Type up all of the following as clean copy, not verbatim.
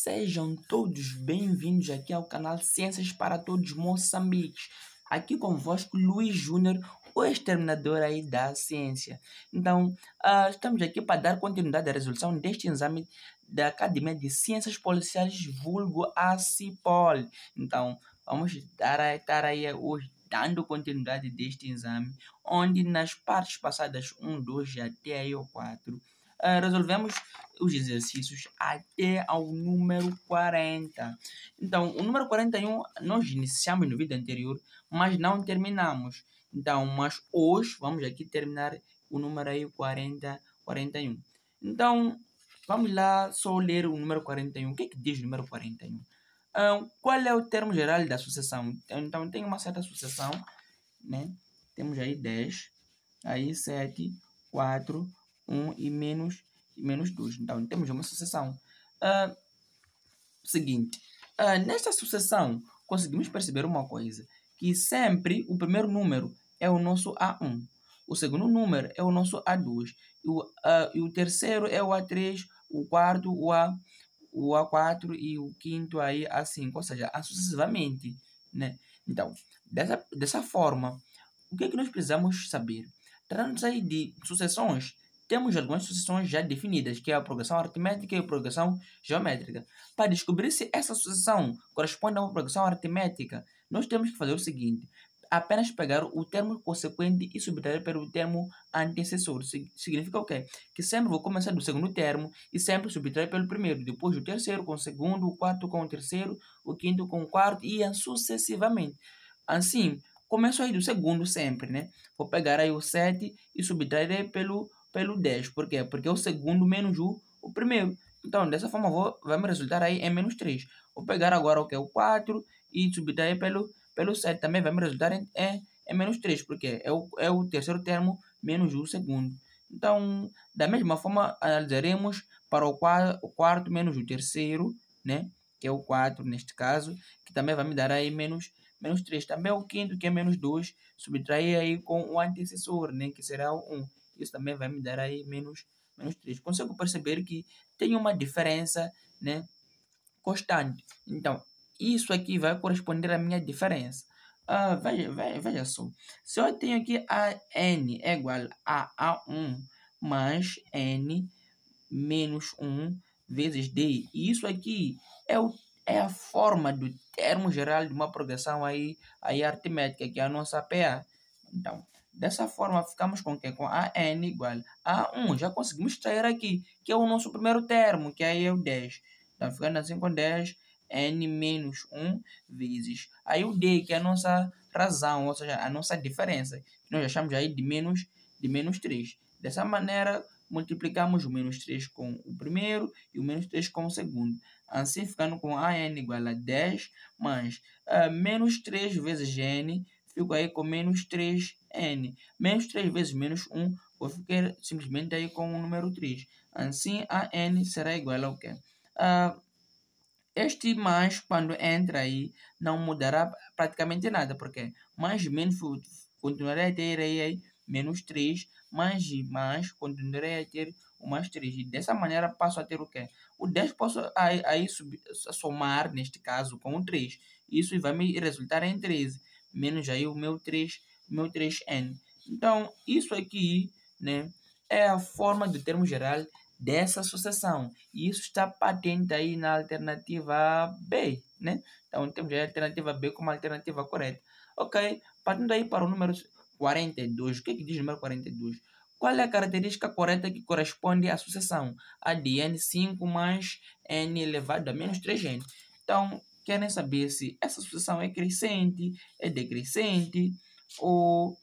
Sejam todos bem-vindos aqui ao canal Ciências para Todos Moçambique. Aqui convosco Luiz Júnior, o exterminador aí da ciência. Então, estamos aqui para dar continuidade à resolução deste exame da Academia de Ciências Policiais, vulgo ACIPOL. Então, vamos estar aí hoje dando continuidade deste exame, onde nas partes passadas 1, 2 até aí o 4, resolvemos os exercícios até ao número 40. Então, o número 41 nós iniciamos no vídeo anterior, mas não terminamos. Então, mas hoje vamos aqui terminar o número aí 41. Então, vamos lá só ler o número 41. O que é que diz o número 41? Qual é o termo geral da sucessão? Então, tem uma certa sucessão, né? Temos aí 10, aí 7, 4, 1 e menos 2. Então, temos uma sucessão. Seguinte, nesta sucessão, conseguimos perceber uma coisa, que sempre o primeiro número é o nosso A1, o segundo número é o nosso A2, e o terceiro é o A3, o quarto o A4 e o quinto aí A5, ou seja, sucessivamente, né? Então, dessa forma, o que é que nós precisamos saber? Tratando-se aí de sucessões, temos algumas sucessões já definidas, que é a progressão aritmética e a progressão geométrica. Para descobrir se essa sucessão corresponde a uma progressão aritmética, nós temos que fazer o seguinte: apenas pegar o termo consequente e subtrair pelo termo antecessor. Significa o quê? Que sempre vou começar do segundo termo e sempre subtrair pelo primeiro, depois o terceiro com o segundo, o quarto com o terceiro, o quinto com o quarto e sucessivamente. Assim, começo aí do segundo sempre, né? Vou pegar aí o 7 e subtrair pelo 10. Por quê? Porque é o segundo menos o primeiro. Então, dessa forma, vai me resultar aí em menos 3. Vou pegar agora o que é o 4 e subtrair pelo 7. Também vai me resultar em menos 3, porque é o terceiro termo menos o segundo. Então, da mesma forma, analisaremos para o quarto menos o terceiro, né? Que é o 4 neste caso, que também vai me dar aí menos 3. Também o quinto, que é menos 2, subtrair aí com o antecessor, né? Que será o 1. Isso também vai me dar aí menos 3. Consigo perceber que tem uma diferença, né, constante. Então, isso aqui vai corresponder à minha diferença. Veja só. Se eu tenho aqui a n é igual a A1 mais n menos 1 vezes d, e isso aqui é a forma do termo geral de uma progressão aí aritmética, que é a nossa PA. Então, dessa forma, ficamos com o quê? Com a n igual a 1. Já conseguimos extrair aqui, que é o nosso primeiro termo, que aí é o 10. Então, ficando assim com 10, n menos 1 vezes. Aí o d, que é a nossa razão, ou seja, a nossa diferença, que nós achamos aí de menos 3. Dessa maneira, multiplicamos o menos 3 com o primeiro e o menos 3 com o segundo. Assim, ficando com a n igual a 10 mais menos 3 vezes n, fico aí com menos 3n. Menos 3 vezes menos 1, vou ficar simplesmente aí com o número 3. Assim, a n será igual ao quê? Este mais, quando entra aí, não mudará praticamente nada, porque mais menos continuará a ter aí menos 3, mais continuarei a ter o mais 3. E dessa maneira passo a ter o quê? O 10 posso aí somar, neste caso, com o 3. Isso vai me resultar em 13, menos aí o meu 3n. Então, isso aqui, né, é a forma do termo geral dessa sucessão. E isso está patente aí na alternativa B, né? Então, temos a alternativa B como alternativa correta. Ok, partindo aí para o número 42. O que é que diz o número 42? Qual é a característica correta que corresponde à sucessão? A de n5 mais n elevado a menos 3n. Então, querem saber se essa sucessão é crescente, é decrescente ou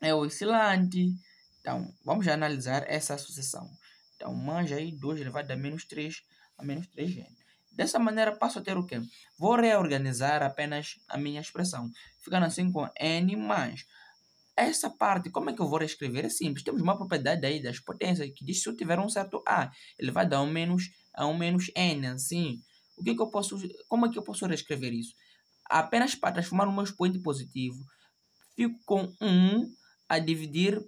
é oscilante. Então, vamos já analisar essa sucessão. Então, manja aí 2 elevado a menos 3 3n. Dessa maneira, passo a ter o quê? Vou reorganizar apenas a minha expressão, ficando assim com n mais. Essa parte, como é que eu vou reescrever? É simples. Temos uma propriedade aí das potências que diz que se eu tiver um certo a elevado a um menos n, assim. Como é que eu posso reescrever isso? Apenas para transformar o meu expoente positivo, fico com 1 a dividir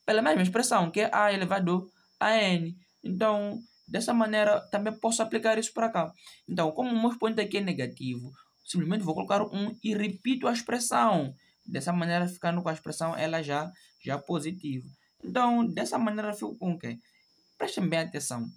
pela mesma expressão, que é a elevado a n. Então, dessa maneira também posso aplicar isso para cá. Então, como o meu expoente aqui é negativo, simplesmente vou colocar 1 e repito a expressão. Dessa maneira, ficando com a expressão ela já positiva. Então, dessa maneira, fico com o quê? Prestem bem atenção.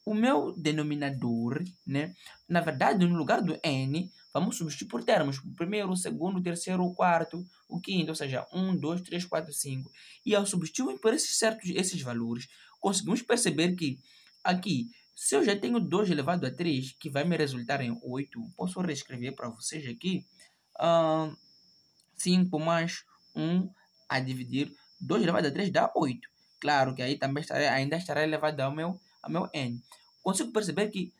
O meu denominador, né? Na verdade, no lugar do n, vamos substituir por termos. O primeiro, o segundo, o terceiro, o quarto, o quinto, ou seja, 1, 2, 3, 4, 5. E ao substituir por esses valores, conseguimos perceber que aqui, se eu já tenho 2 elevado a 3, que vai me resultar em 8, posso reescrever para vocês aqui. 5 mais 1 a dividir 2 elevado a 3 dá 8. Claro que aí também ainda estará elevado ao meu n. Consigo perceber que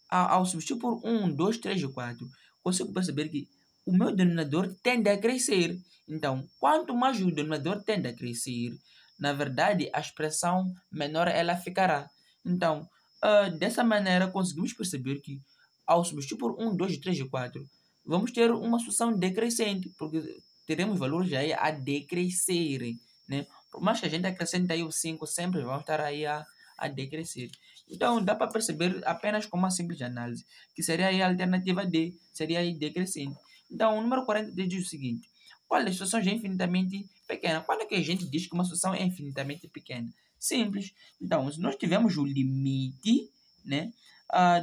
ao substituir por 1, 2, 3 e 4, consigo perceber que o meu denominador tende a crescer. Então, quanto mais o denominador tende a crescer, na verdade, a expressão menor ela ficará. Então, dessa maneira, conseguimos perceber que ao substituir por 1, 2, 3 e 4, vamos ter uma sucessão decrescente, porque teremos valores aí a decrescerem, né? Por mais que a gente acrescente aí o 5, sempre vão estar aí a decrescer. Então, dá para perceber apenas com uma simples análise, que seria aí a alternativa D, seria aí decrescente. Então, o número 43 diz o seguinte: qual das situações é infinitamente pequena? Quando é que a gente diz que uma situação é infinitamente pequena? Simples. Então, se nós tivermos o limite, né,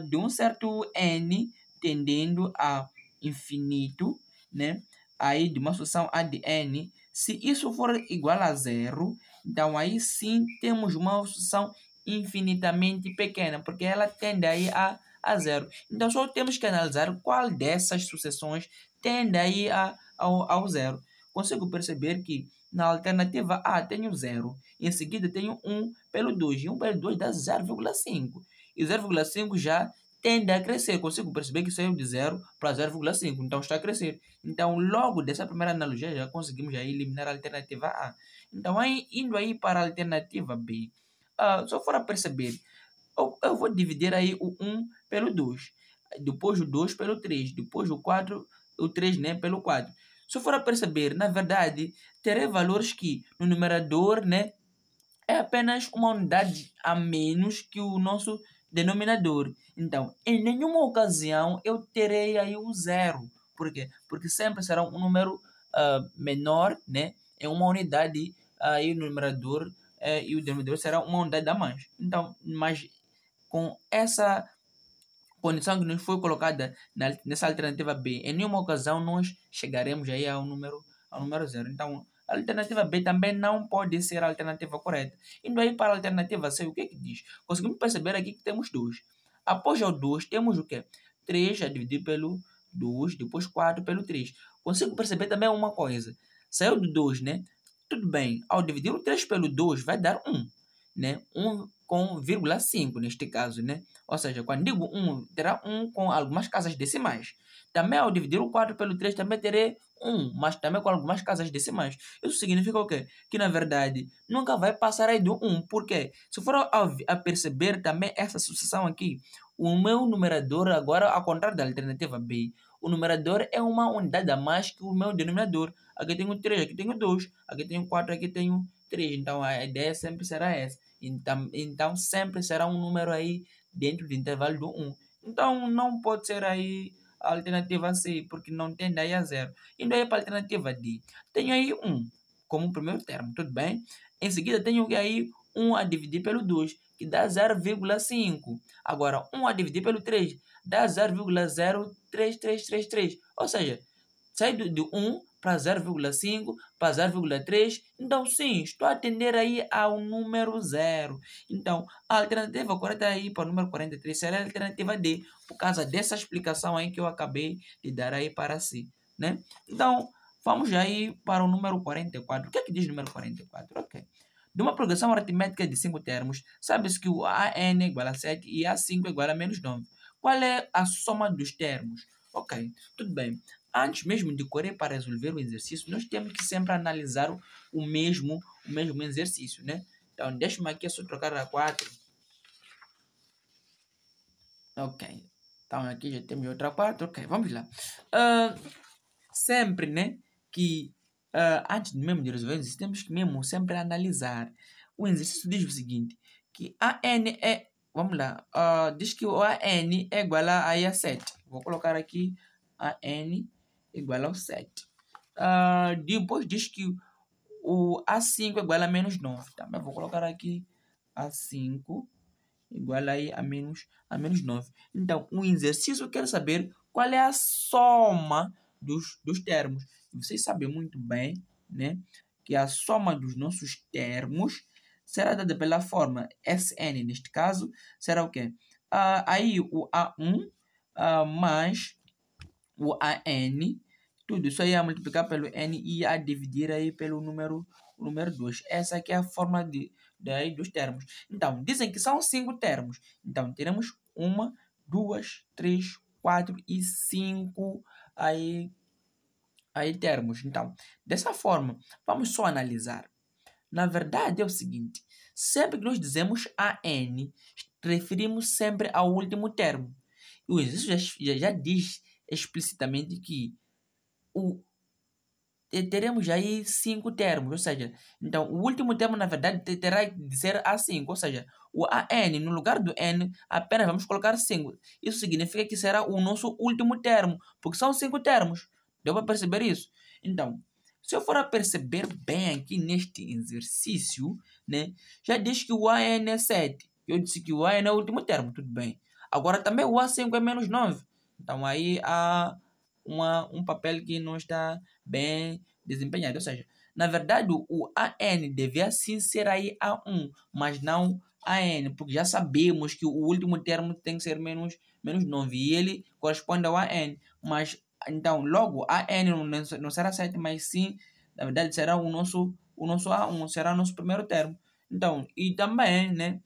de um certo n tendendo a infinito, né, aí de uma solução a de n, se isso for igual a zero, então aí sim temos uma solução infinitamente pequena, porque ela tende aí a zero. Então só temos que analisar qual dessas sucessões tende aí ao zero. Consigo perceber que na alternativa A tenho 0, em seguida tenho 1 pelo 2, e 1 pelo 2 dá 0,5. E 0,5 já tende a crescer. Consigo perceber que saiu de 0 para 0,5, então está a crescer. Então, logo dessa primeira analogia, já conseguimos já eliminar a alternativa A. Então, aí, indo aí para a alternativa B, se eu for a perceber, eu vou dividir aí o 1 pelo 2, depois o 2 pelo 3, depois o 4, o 3, né, pelo 4. Se eu for a perceber, na verdade, terei valores que no numerador, né, é apenas uma unidade a menos que o nosso denominador. Então, em nenhuma ocasião eu terei aí o zero. Por quê? Porque sempre será um número menor, né? Em uma unidade aí no numerador e o denominador será uma unidade a mais. Então, mas com essa condição que nos foi colocada nessa alternativa B, em nenhuma ocasião nós chegaremos aí ao número zero. Então, a alternativa B também não pode ser a alternativa correta. Indo aí para a alternativa C, o que diz? Conseguimos perceber aqui que temos 2. Após o 2, temos o quê? 3 a dividir pelo 2, depois 4 pelo 3. Consigo perceber também uma coisa. Saiu do 2, né? Tudo bem. Ao dividir o 3 pelo 2, vai dar 1. Né? 1 com 0,5 neste caso, né? Ou seja, quando digo 1, terá 1 com algumas casas decimais. Também ao dividir o 4 pelo 3, também terei 1, mas também com algumas casas decimais. Isso significa o quê? Que, na verdade, nunca vai passar aí do 1. Por quê? Se for a perceber também essa sucessão aqui, o meu numerador, agora, ao contrário da alternativa B, o numerador é uma unidade a mais que o meu denominador. Aqui tenho 3, aqui tenho 2, aqui tenho 4, aqui tenho 3. Então, a ideia sempre será essa. Então sempre será um número aí dentro do intervalo do 1. Então não pode ser aí a alternativa C, porque não tende aí a 0. Indo aí para a alternativa D, tenho aí 1 como primeiro termo, tudo bem? Em seguida tenho aí 1 a dividir pelo 2, que dá 0,5. Agora 1 a dividir pelo 3 dá 0,03333. Ou seja, sai de 1 para 0,5 para 0,3. Então, sim, estou a atender aí ao número 0. Então, a alternativa correta aí para o número 43 será a alternativa D, por causa dessa explicação aí que eu acabei de dar aí para si, né? Então, vamos aí para o número 44. O que é que diz o número 44? Ok. De uma progressão aritmética de 5 termos, sabe-se que o AN é igual a 7 e A5 é igual a menos 9. Qual é a soma dos termos? Ok, tudo bem. Antes mesmo de correr para resolver o exercício, nós temos que sempre analisar o mesmo exercício, né? Então, deixa-me aqui só trocar a 4. Ok. Então, aqui já temos outra 4. Ok, vamos lá. Sempre, né, que antes mesmo de resolver o exercício, temos que mesmo sempre analisar. O exercício diz o seguinte, que AN é... Vamos lá. Diz que o AN é igual a 7. Vou colocar aqui AN igual ao 7. Depois diz que o A5 é igual a menos 9. Também vou colocar aqui A5 igual aí a menos 9. Então, o exercício quer saber qual é a soma dos termos. Vocês sabem muito bem, né, que a soma dos nossos termos será dada pela forma Sn, neste caso, será o quê? Aí o A1 mais o AN, tudo isso aí a multiplicar pelo N e a dividir aí pelo número 2. Essa aqui é a forma dos termos. Então, dizem que são 5 termos. Então, teremos 1, 2, 3, 4 e 5 aí termos. Então, dessa forma, vamos só analisar. Na verdade, é o seguinte. Sempre que nós dizemos AN, referimos sempre ao último termo. O exercício já diz explicitamente que teremos aí 5 termos, ou seja, então o último termo na verdade terá de ser A5, ou seja, o AN no lugar do N apenas vamos colocar 5. Isso significa que será o nosso último termo, porque são 5 termos. Deu para perceber isso? Então, se eu for a perceber bem aqui neste exercício, né, já diz que o AN é 7. Eu disse que o AN é o último termo, tudo bem. Agora também o A5 é menos 9. Então aí há um papel que não está bem desempenhado. Ou seja, na verdade, o AN devia sim ser aí A1, mas não AN, porque já sabemos que o último termo tem que ser menos 9 e ele corresponde ao AN. Mas, então, logo, AN não será 7, mas sim, na verdade, será o nosso A1, será o nosso primeiro termo. Então, e também, né,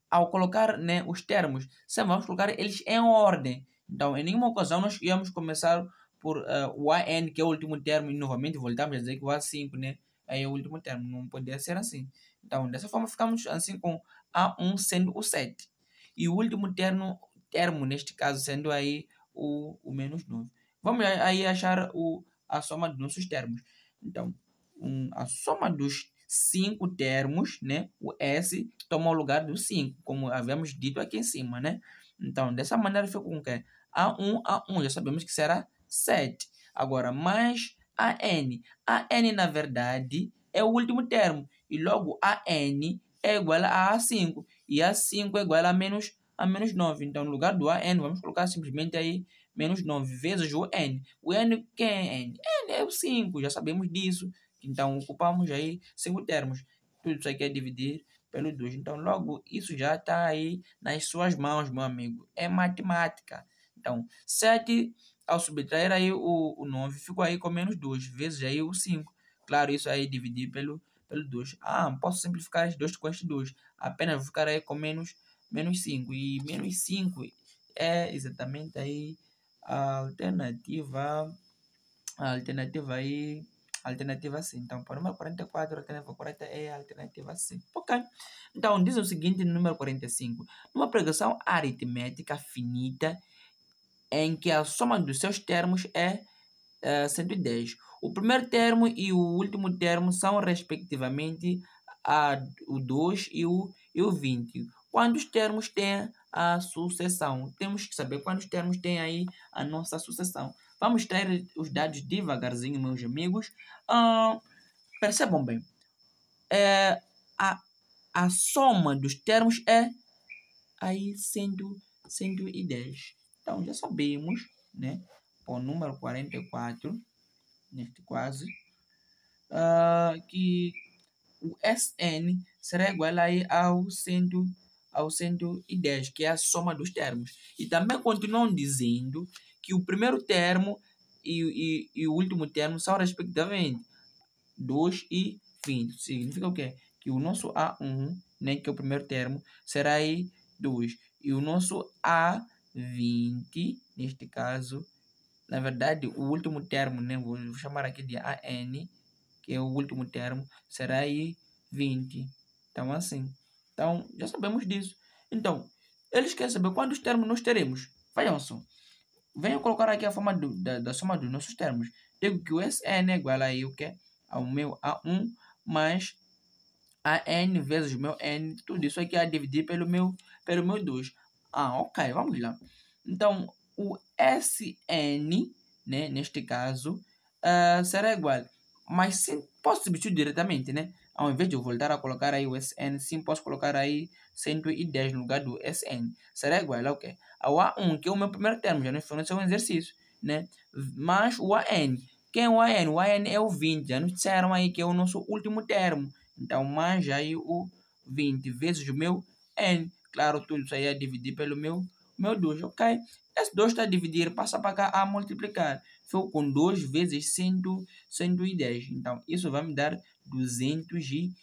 ao colocar, né, os termos, sempre vamos colocar eles em ordem. Então, em nenhuma ocasião nós íamos começar por o AN, que é o último termo, e novamente voltamos a dizer que o A5, né, é o último termo. Não poderia ser assim. Então, dessa forma, ficamos assim com A1 sendo o 7. E o último termo neste caso, sendo aí o menos 9. Vamos aí achar a soma dos nossos termos. Então, a soma dos 5 termos, né? O S toma o lugar do 5, como havíamos dito aqui em cima, né? Então, dessa maneira fica com o quê? A1, já sabemos que será 7. Agora, mais AN. AN, na verdade, é o último termo. E logo, AN é igual a A5. E A5 é igual a menos 9. Então, no lugar do AN, vamos colocar simplesmente aí menos 9 vezes o N. O N, quem é N? N é o 5, já sabemos disso. Então, ocupamos aí 5 termos. Tudo isso aqui é dividir pelo 2. Então, logo, isso já está aí nas suas mãos, meu amigo. É matemática. Então, 7, ao subtrair aí o 9, ficou aí com menos 2, vezes aí o 5. Claro, isso aí dividir pelo 2. Posso simplificar as 2 com este 2. Apenas vou ficar aí com menos 5. E menos 5 é exatamente aí a alternativa aí, alternativa C. Então, para o número 44, a alternativa correta é a alternativa C. Ok? Então, diz o seguinte no número 45. Numa progressão aritmética finita, em que a soma dos seus termos é 110. O primeiro termo e o último termo são, respectivamente, o 2 e o 20. Quantos termos tem a sucessão? Temos que saber quantos termos tem aí a nossa sucessão. Vamos extrair os dados devagarzinho, meus amigos. Percebam bem. A soma dos termos é aí 110. Então, já sabemos, né? O número 44, neste caso, que o Sn será igual aí ao 110, que é a soma dos termos. E também continuam dizendo que o primeiro termo e o último termo são, respectivamente, 2 e 20. Significa o quê? Que o nosso A1, né, que é o primeiro termo, será aí 2. E o nosso A20, neste caso, na verdade, o último termo, né, vou chamar aqui de AN, que é o último termo, será aí 20. Então, assim. Então, já sabemos disso. Então, eles querem saber quantos termos nós teremos. Vejam só. Venho colocar aqui a forma da soma dos nossos termos. Digo que o Sn é igual aí o quê? Ao meu A1 mais a n vezes o meu n, tudo isso aqui a dividir pelo meu 2. Ok, vamos lá. Então, o Sn, né, neste caso, será igual. Mas sim, posso substituir diretamente, né? Ao invés de eu voltar a colocar aí o Sn, sim, posso colocar aí 110 no lugar do Sn. Será igual ao quê? Ao A1, que é o meu primeiro termo, já não foi um exercício, né? Mas o An, quem é o An? O An é o 20, já nos disseram aí que é o nosso último termo. Então, mais aí o 20 vezes o meu n. Claro, tudo isso aí é dividir pelo meu 2, ok? Esse 2 está a dividir, passa para cá a multiplicar. Ficou com 2 vezes 110. Então, isso vai me dar 220.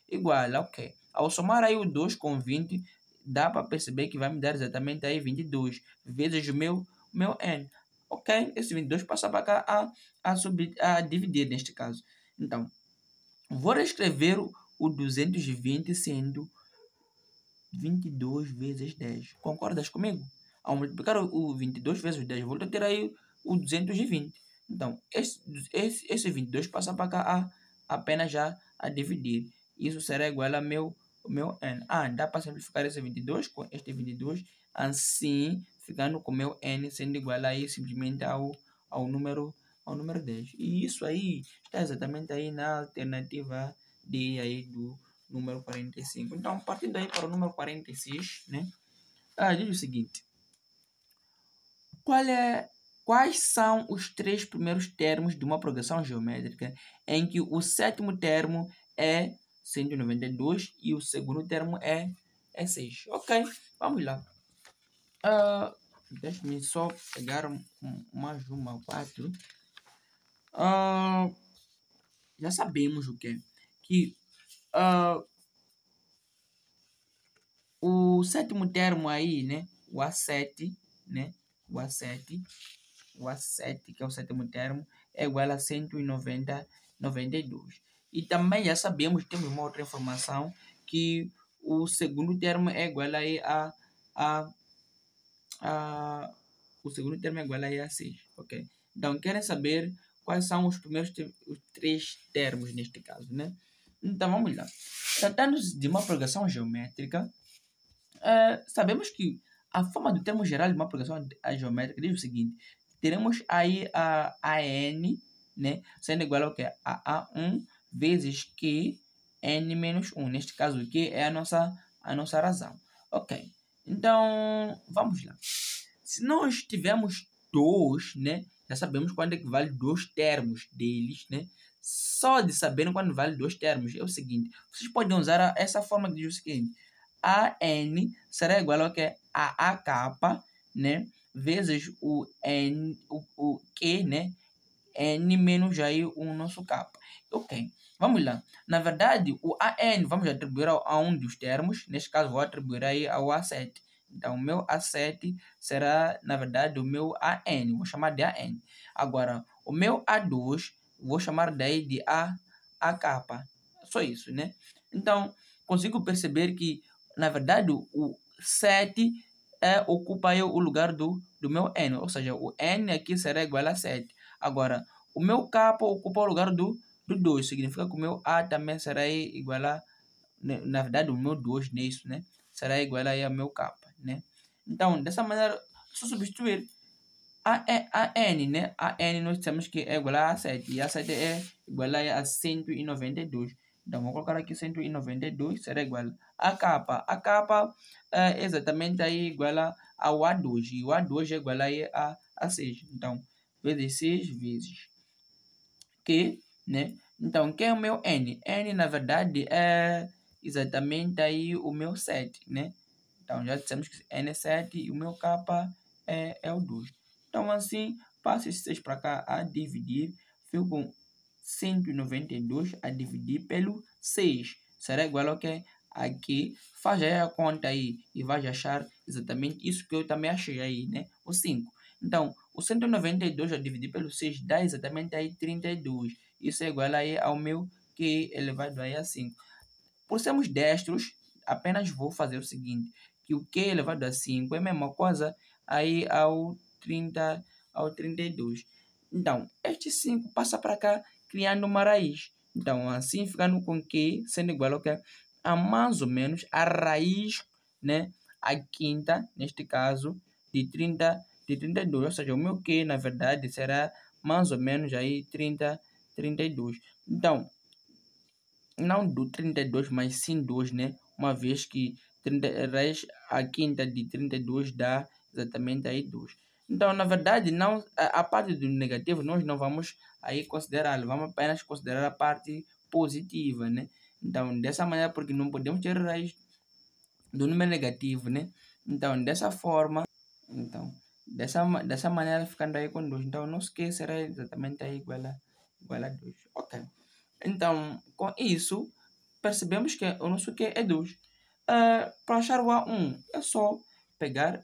Igual, ok. Ao somar aí o 2 com 20, dá para perceber que vai me dar exatamente aí 22 vezes o meu n. Ok? Esse 22 passa para cá a dividir neste caso. Então, vou reescrever o 220 sendo 22 vezes 10. Concordas comigo? Ao multiplicar o 22 vezes 10, vou ter aí o 220. Então, esse 22 passa para cá apenas já a dividir. Isso será igual ao meu n. Dá para simplificar esse 22 com este 22, assim ficando com o meu n sendo igual aí simplesmente ao número 10. E isso aí está exatamente aí na alternativa D aí do número 45. Então, partindo daí para o número 46, né? Diz o seguinte: quais são os 3 primeiros termos de uma progressão geométrica em que o sétimo termo é 192 e o segundo termo é 6? Ok, vamos lá. Deixa-me só pegar mais uma 4. Já sabemos o que? Que o sétimo termo aí, né? O A7, né? O A7, que é o sétimo termo, é igual a 192. E também já sabemos, temos uma outra informação, que o segundo termo é igual aí o segundo termo é igual aí a 6, ok? Então, querem saber quais são os primeiros os 3 termos neste caso, né? Então, vamos lá. Tratando-se de uma progressão geométrica, sabemos que a forma do termo geral de uma progressão geométrica diz o seguinte: teremos aí a n, né, sendo igual ao que? A A1 vezes Q n menos 1. Neste caso, o Q é a nossa razão. Ok, então vamos lá. Se nós tivermos 2, né, já sabemos quando equivale 2 termos deles, né? Só de saber quando vale 2 termos é o seguinte: vocês podem usar essa forma que diz o seguinte: a n será igual ao que a capa, né, vezes o n, o q, né, n menos aí o nosso capa. Ok, vamos lá. Na verdade, o an vamos atribuir a um dos termos. Neste caso, vou atribuir aí ao A7. Então, o meu A7 será, na verdade, o meu AN. Vou chamar de AN. Agora, o meu A2, vou chamar daí de a capa. Só isso, né? Então, consigo perceber que, na verdade, o 7 ocupa aí o lugar do meu N. Ou seja, o N aqui será igual a 7. Agora, o meu capa ocupa o lugar do 2. Significa que o meu A também será igual a... Na verdade, o meu 2 nisso, né? Será igual aí ao meu capa, né? Então, dessa maneira, só substituir a N, né? A N nós temos que é igual a 7. E a 7 é igual a 192. Então, vou colocar aqui 192, será igual a capa. A capa é exatamente aí igual ao A2. E o A2 é igual aí a 6. Então, vezes 6 vezes Q, né? Então, quem é o meu N? N, na verdade, é exatamente aí o meu 7, né? Então, já dissemos que N é 7 e o meu K é o 2. Então, assim, passo esse 6 para cá a dividir. Fico com 192 a dividir pelo 6. Será igual ao que? Aqui, faz aí a conta aí e vai achar exatamente isso que eu também achei aí, né? O 5. Então, o 192 a dividir pelo 6 dá exatamente aí 32. Isso é igual aí ao meu Q elevado aí a 5. Por sermos destros, apenas vou fazer o seguinte, que o Q elevado a 5 é a mesma coisa aí ao 32. Então, este 5 passa para cá criando uma raiz. Então, assim ficando com que, sendo igual ao que? A mais ou menos a raiz, né? A quinta, neste caso, de 32. Ou seja, o meu Q, na verdade, será mais ou menos aí 32. Então, não do 32, mas sim 2, né? Uma vez que 30, raiz a quinta de 32 dá exatamente aí 2. Então, na verdade, não, a parte do negativo nós não vamos aí considerar, vamos apenas considerar a parte positiva, né? Então, dessa maneira, porque não podemos ter raiz do número negativo, né? Então, dessa forma, então, dessa maneira, ficando aí com 2. Então, não esqueça, será exatamente aí igual a 2. Ok. Então, com isso, percebemos que o nosso Q é 2. Para achar o A1, é só pegar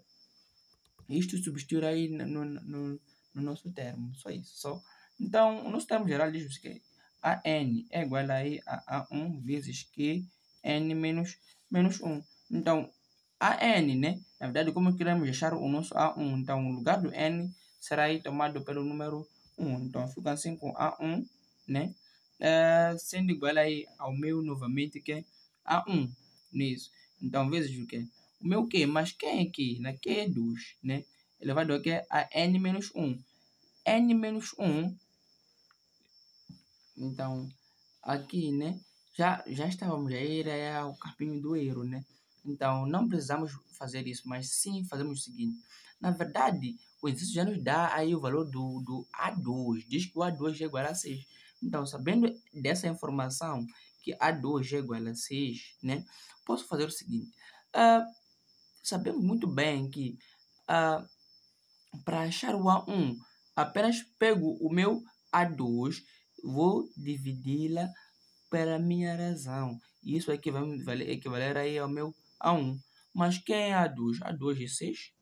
isto e substituir aí no nosso termo. Só isso. Só. Então, o nosso termo geral diz que AN é igual aí a A1 vezes Q N menos 1. Então, AN, né? Na verdade, como queremos achar o nosso A1, então o lugar do N será aí tomado pelo número 1. Então, fica assim com A1, né? Sendo igual aí ao meu novamente que é A1 nisso. Então, vezes o que? O meu Q, mas quem é Q? Na Q é 2, né? Elevado a que a N menos 1. N menos 1, então, aqui, né? Já estávamos a ir ao capinho do erro, né? Então, não precisamos fazer isso, mas sim fazemos o seguinte. Na verdade, o exercício já nos dá aí o valor do A2. Diz que o A2 é igual a 6. Então, sabendo dessa informação, que A2 é igual a 6, né? Posso fazer o seguinte. Sabemos muito bem que para achar o A1, apenas pego o meu A2, vou dividi-la pela minha razão. Isso aqui vai me equivaler aí ao meu A1. Mas quem é A2? A2 é 6.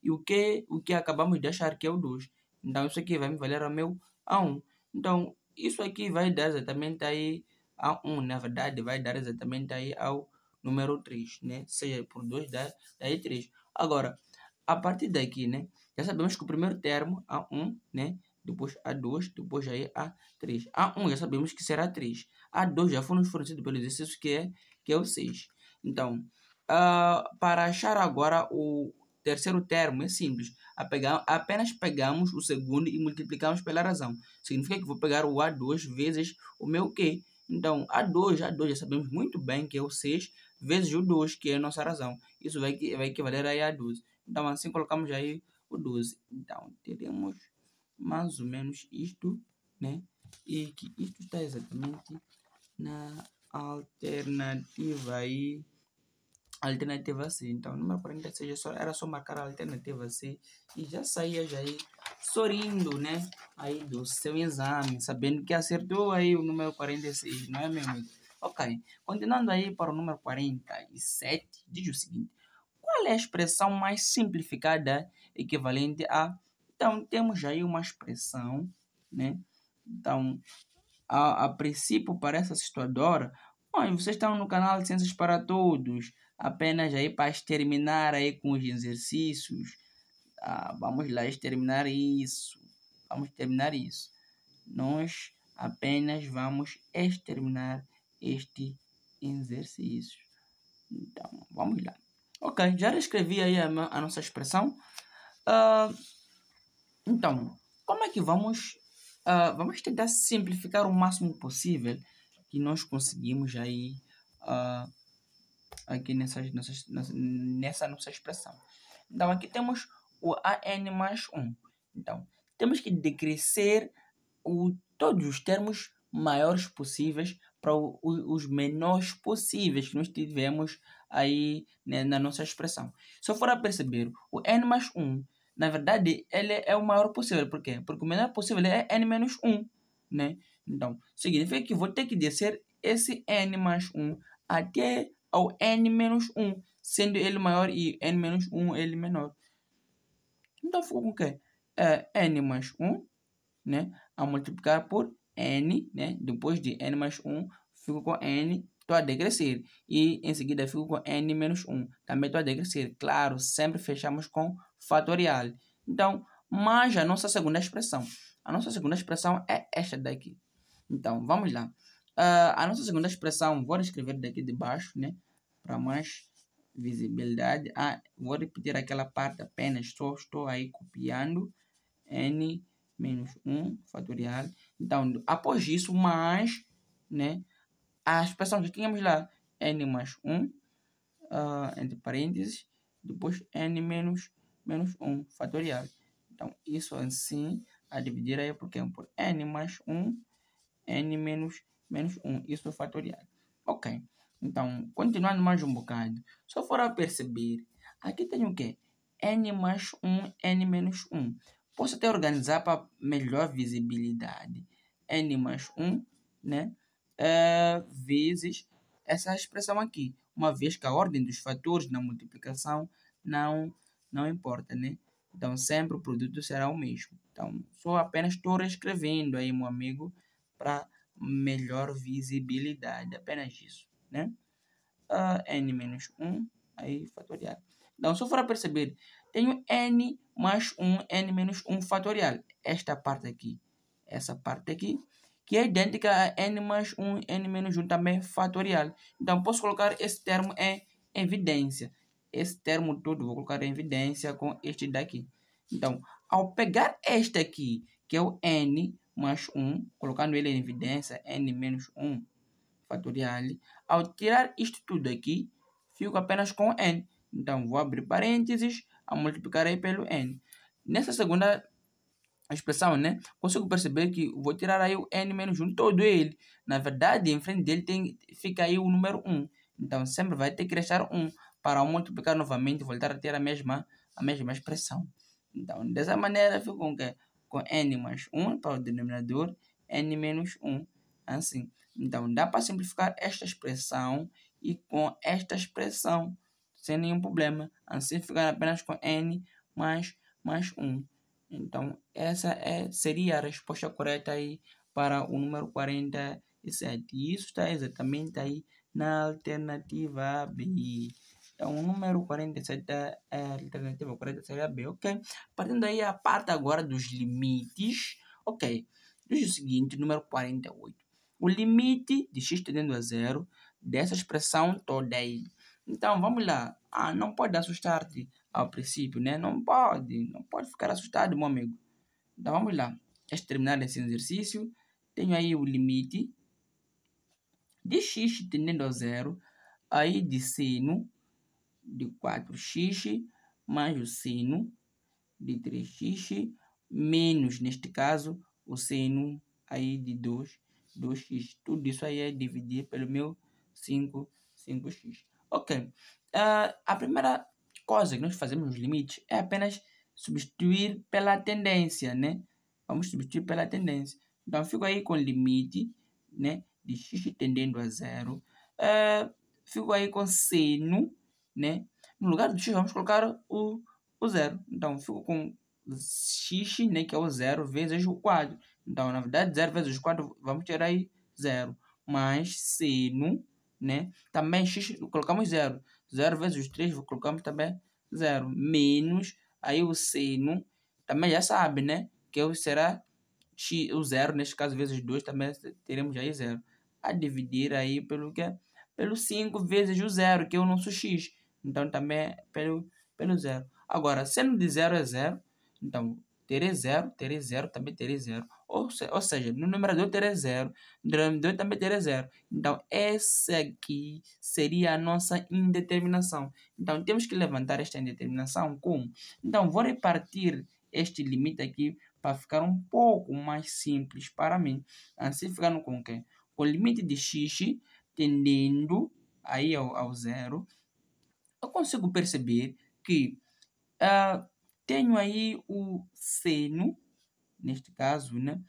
E o que acabamos de achar que é o 2. Então, isso aqui vai me valer ao meu A1. Então, isso aqui vai dar exatamente aí A1. Na verdade, vai dar exatamente aí ao número 3, né? Seja por 2 dá aí 3. Agora, a partir daqui, né? Já sabemos que o primeiro termo, A1, né? Depois A2, depois aí A3. A1 já sabemos que será 3. A2 já foi nos fornecido pelo exercício que é o 6. Então, para achar agora o terceiro termo, é simples. Apenas pegamos o segundo e multiplicamos pela razão. Significa que vou pegar o A2 vezes o meu Q. Então, A2 já sabemos muito bem que é o 6 vezes o 2, que é a nossa razão. Isso vai equivaler aí a 12. Então, assim colocamos aí o 12. Então, teremos mais ou menos isto, né? E que isto está exatamente na alternativa aí. Alternativa C. Então, número 46 era só marcar a alternativa C e já saía já aí sorrindo, né? Aí do seu exame, sabendo que acertou aí o número 46, não é, meu amigo? Ok. Continuando aí para o número 47, diz o seguinte. Qual é a expressão mais simplificada equivalente a... Então, temos aí uma expressão, né? Então, a princípio parece assustadora, mas vocês estão no canal de Ciências para Todos, apenas aí para exterminar aí com os exercícios. Vamos lá exterminar isso. Vamos terminar isso. Nós apenas vamos exterminar este exercício. Então, vamos lá. Ok, já escrevi aí a nossa expressão. Então, como é que vamos tentar simplificar o máximo possível que nós conseguimos aí aqui nessa nossa expressão. Então, aqui temos o AN mais 1. Então, temos que decrescer todos os termos maiores possíveis para os menores possíveis que nós tivemos aí, né, na nossa expressão. Se eu for a perceber, o N mais 1, na verdade, ele é o maior possível. Por quê? Porque o menor possível é N menos 1, né? Então, significa que vou ter que descer esse N mais 1 até ao N menos 1, sendo ele maior e N menos 1 ele menor. Então, ficou com o quê? N mais 1, né? A multiplicar por N, né? Depois de N mais 1, fico com N, estou a decrescer. E em seguida fico com N menos 1. Também estou a decrescer. Claro, sempre fechamos com fatorial. Então, mais a nossa segunda expressão. A nossa segunda expressão é esta daqui. Então, vamos lá. A nossa segunda expressão, vou escrever daqui de baixo, né? Para mais visibilidade. Vou repetir aquela parte apenas, estou aí copiando. N menos 1 fatorial. Então, após isso, mais, né? A expressão que tínhamos lá, N mais 1, entre parênteses, depois N menos 1 fatorial. Então, isso assim, a dividir aí por quê? Por N mais 1, N menos 1, isso é fatorial. Ok. Então, continuando mais um bocado, se eu for a perceber, aqui tem o quê? N mais 1, N menos 1. Posso até organizar para melhor visibilidade. N mais 1, né? Vezes essa expressão aqui. Uma vez que a ordem dos fatores na multiplicação não importa, né? Então, sempre o produto será o mesmo. Então, só apenas estou reescrevendo aí, meu amigo, para melhor visibilidade. Apenas isso, né? N menos 1, aí fatorial. Então, se eu for a perceber, tenho N mais 1, N menos 1 fatorial. Esta parte aqui, essa parte aqui, que é idêntica a N mais 1, N menos 1 também fatorial. Então, posso colocar esse termo em evidência. Esse termo todo vou colocar em evidência com este daqui. Então, ao pegar este aqui, que é o N mais 1, colocando ele em evidência, N menos 1 fatorial, ao tirar isto tudo aqui, fico apenas com N. Então, vou abrir parênteses, a multiplicar aí pelo N. Nessa segunda expressão, né, consigo perceber que vou tirar aí o N menos 1, todo ele. Na verdade, em frente dele fica aí o número 1. Então, sempre vai ter que restar 1 para ao multiplicar novamente voltar a ter a mesma expressão. Então, dessa maneira, fico com N mais 1 para o denominador, N menos 1, assim. Então, dá para simplificar esta expressão e com esta expressão, sem nenhum problema. Assim, ficar apenas com N mais 1. Então, essa seria a resposta correta aí para o número 47. E isso está exatamente aí na alternativa B. Então, o número 47 é a alternativa correta, seria B, ok? Partindo daí a parte agora dos limites, ok? Diz o seguinte, número 48. O limite de x tendendo a zero dessa expressão toda aí. Então, vamos lá. Não pode assustar-te ao princípio, né? Não pode ficar assustado, meu amigo. Então, vamos lá. Antes de terminar esse exercício, tenho aí o limite de x tendendo a zero, aí de seno de 4x mais o seno de 3x menos, neste caso, o seno aí de 2x. Tudo isso aí é dividir pelo meu 5x. Ok. A primeira coisa que nós fazemos nos limites é apenas substituir pela tendência, né? Vamos substituir pela tendência. Então, fico aí com limite, né, de x tendendo a zero. Fico aí com seno, né? No lugar do x, vamos colocar o zero. Então, fico com x, né, que é o zero, vezes o quadro. Então, na verdade, 0 vezes o quadro, vamos tirar aí 0. Mais seno, né? Também x, colocamos 0. 0 vezes 3, colocamos também 0. Menos, aí o seno, também já sabe, né? Que será x, o 0, neste caso, vezes 2, também teremos aí 0. A dividir aí pelo que? Pelo 5 vezes o 0, que é o nosso x. Então, também pelo 0. Agora, seno de 0 é 0. Então, terei 0, também terei 0. Ou seja, no numerador terei 0, no denominador também terei 0. Então, essa aqui seria a nossa indeterminação. Então, temos que levantar esta indeterminação como? Então, vou repartir este limite aqui para ficar um pouco mais simples para mim. Assim, ficando com o quê? Com o limite de x tendendo aí ao 0, eu consigo perceber que tenho aí o seno, neste caso, né,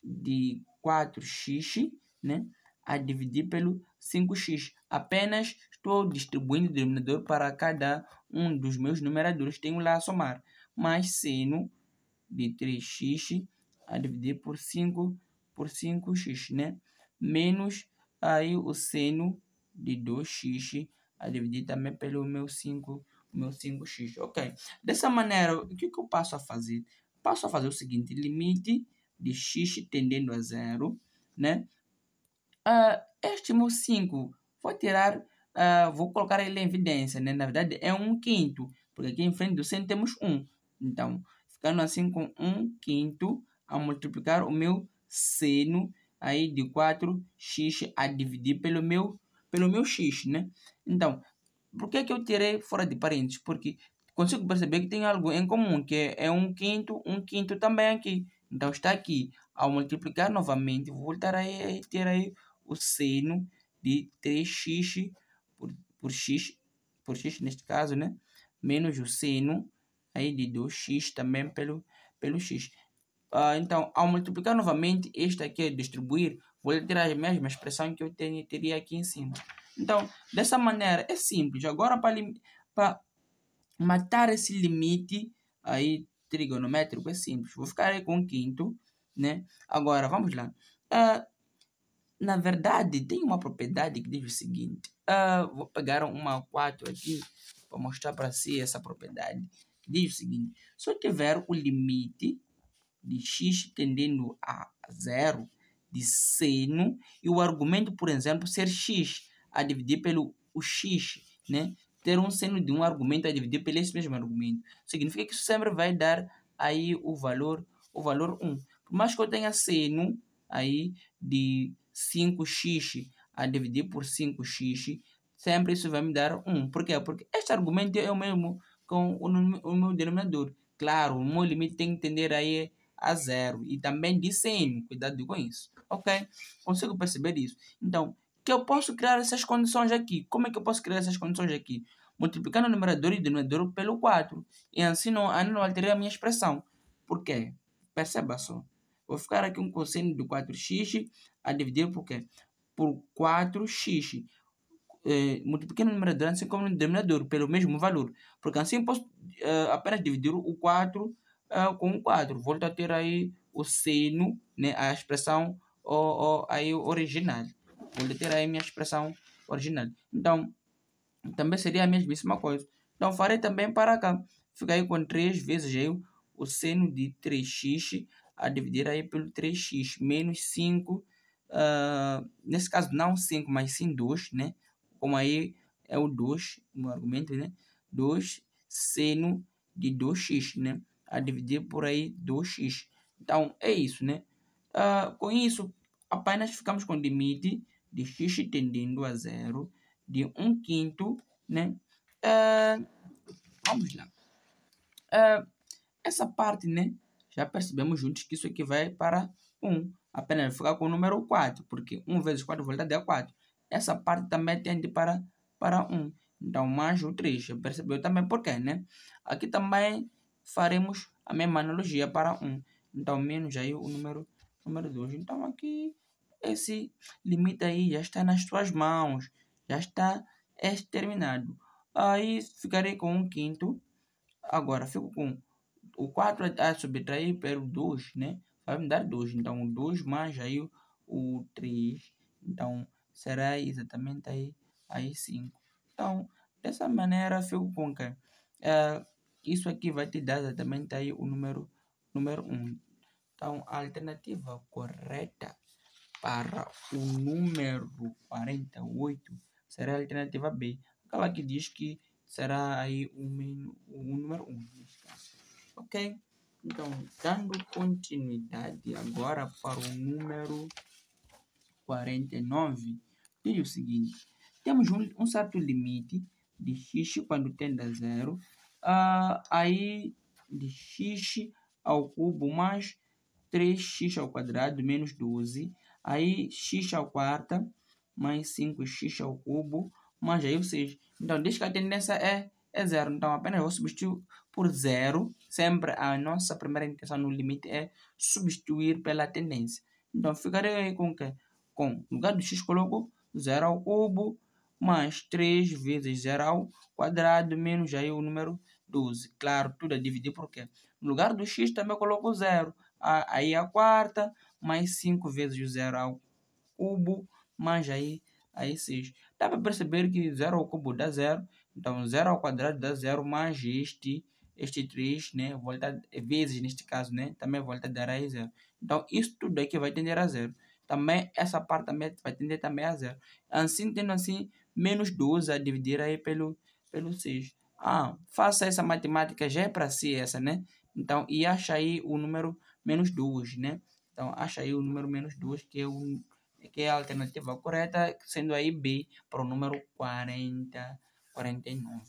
de 4x, né, a dividir pelo 5x. Apenas estou distribuindo o denominador para cada um dos meus numeradores. Tenho lá a somar. Mais seno de 3x a dividir por 5x, né, menos aí o seno de 2x a dividir também pelo meu 5x, ok? Dessa maneira, o que eu passo a fazer? Passo a fazer o seguinte, limite de x tendendo a zero, né? Este meu 5, vou colocar ele em evidência, né? Na verdade é 1/5, porque aqui em frente do seno temos 1. Então, ficando assim com 1/5, a multiplicar o meu seno aí de 4x a dividir pelo meu x, né? Então, por que eu tirei fora de parênteses? Porque consigo perceber que tem algo em comum, que é 1/5 também aqui. Então, está aqui. Ao multiplicar novamente, vou voltar a ter aí o seno de 3x por x neste caso, né? Menos o seno aí de 2x também pelo x. Então, ao multiplicar novamente, este aqui é distribuir, vou ter a mesma expressão que eu teria aqui em cima. Então, dessa maneira, é simples. Agora, para matar esse limite aí trigonométrico, é simples. Vou ficar aí com 1/5, né? Agora, vamos lá. Na verdade, tem uma propriedade que diz o seguinte. Vou pegar uma 4 aqui para mostrar para si essa propriedade. Que diz o seguinte. Se eu tiver o limite de x tendendo a 0 de seno e o argumento, por exemplo, ser x a dividir pelo o x, né? Ter um seno de um argumento a dividir pelo esse mesmo argumento. Significa que isso sempre vai dar aí o valor 1. Por mais que eu tenha seno aí de 5x a dividir por 5x, sempre isso vai me dar 1. Por quê? Porque este argumento é o mesmo com o meu denominador. Claro, o meu limite tem que tender aí a 0 e também de seno. Cuidado com isso. Ok? Consigo perceber isso. Então, que eu posso criar essas condições aqui. Como é que eu posso criar essas condições aqui? Multiplicando o numerador e o denominador pelo 4. E assim não alterei a minha expressão. Por quê? Perceba só. Vou ficar aqui um cosseno de 4x a dividir por quê? Por 4x. Multiplicando o numerador assim como no denominador pelo mesmo valor. Porque assim posso apenas dividir o 4 com o 4. Volto a ter aí o seno, né, a expressão aí original. Volto a ter aí a minha expressão original. Então, também seria a mesmíssima coisa. Então, farei também para cá. Fica aí com 3 vezes aí o seno de 3x a dividir aí pelo 3x menos 5. Nesse caso, não 5, mas sim 2, né? Como aí é o 2 no argumento, né? 2 seno de 2x, né? A dividir por aí 2x. Então, é isso, né? Com isso, apenas ficamos com o limite de x tendendo a 0 de 1/5, né? Vamos lá. Essa parte, né? Já percebemos juntos que isso aqui vai para 1. Apenas ficar com o número 4, porque 1 vezes 4 volta a dar 4. Essa parte também tende para 1. Então, mais o 3. Já percebeu também por quê, né? Aqui também faremos a mesma analogia para 1. Então, menos aí o número 2. Então, aqui, esse limite aí já está nas suas mãos. Já está exterminado. Aí, ficarei com 1/5. Agora, fico com o 4 a subtrair pelo 2, né? Vai me dar 2. Então, 2 mais aí o 3. Então, será exatamente aí 5. Então, dessa maneira, fico com que isso aqui vai te dar exatamente aí o número 1. Então, a alternativa correta para o número 48 será a alternativa B. Aquela que diz que será aí o número 1. Ok? Então, dando continuidade agora para o número 49, diz o seguinte. Temos um certo limite de x quando tende a 0. Aí, de x ao cubo mais 3x ao quadrado menos 12. Aí, x ao quarta mais 5x ao cubo mais aí o 6. Então, diz que a tendência é 0. Então, apenas vou substituir por 0. Sempre a nossa primeira intenção no limite é substituir pela tendência. Então, ficarei aí com o quê? Com, no lugar do x, coloco 0 ao cubo mais 3 vezes 0 ao quadrado menos aí o número 12. Claro, tudo é dividir por quê? No lugar do x também coloco 0. Aí a quarta mais 5 vezes o 0 ao cubo mais aí 6. Dá para perceber que 0 ao cubo dá 0. Então, 0 ao quadrado dá 0 mais este 3, né? Volta vezes neste caso, né? Também volta a dar aí 0. Então, isso tudo aqui vai tender a 0. também essa parte também vai tender também a zero. Assim, tendo assim, menos 12 a dividir aí pelo 6. Faça essa matemática, já é para si essa, né? Então, e acha aí o número menos 2, né? Então, acha aí o número menos 2, que é a alternativa correta, sendo aí B para o número 49.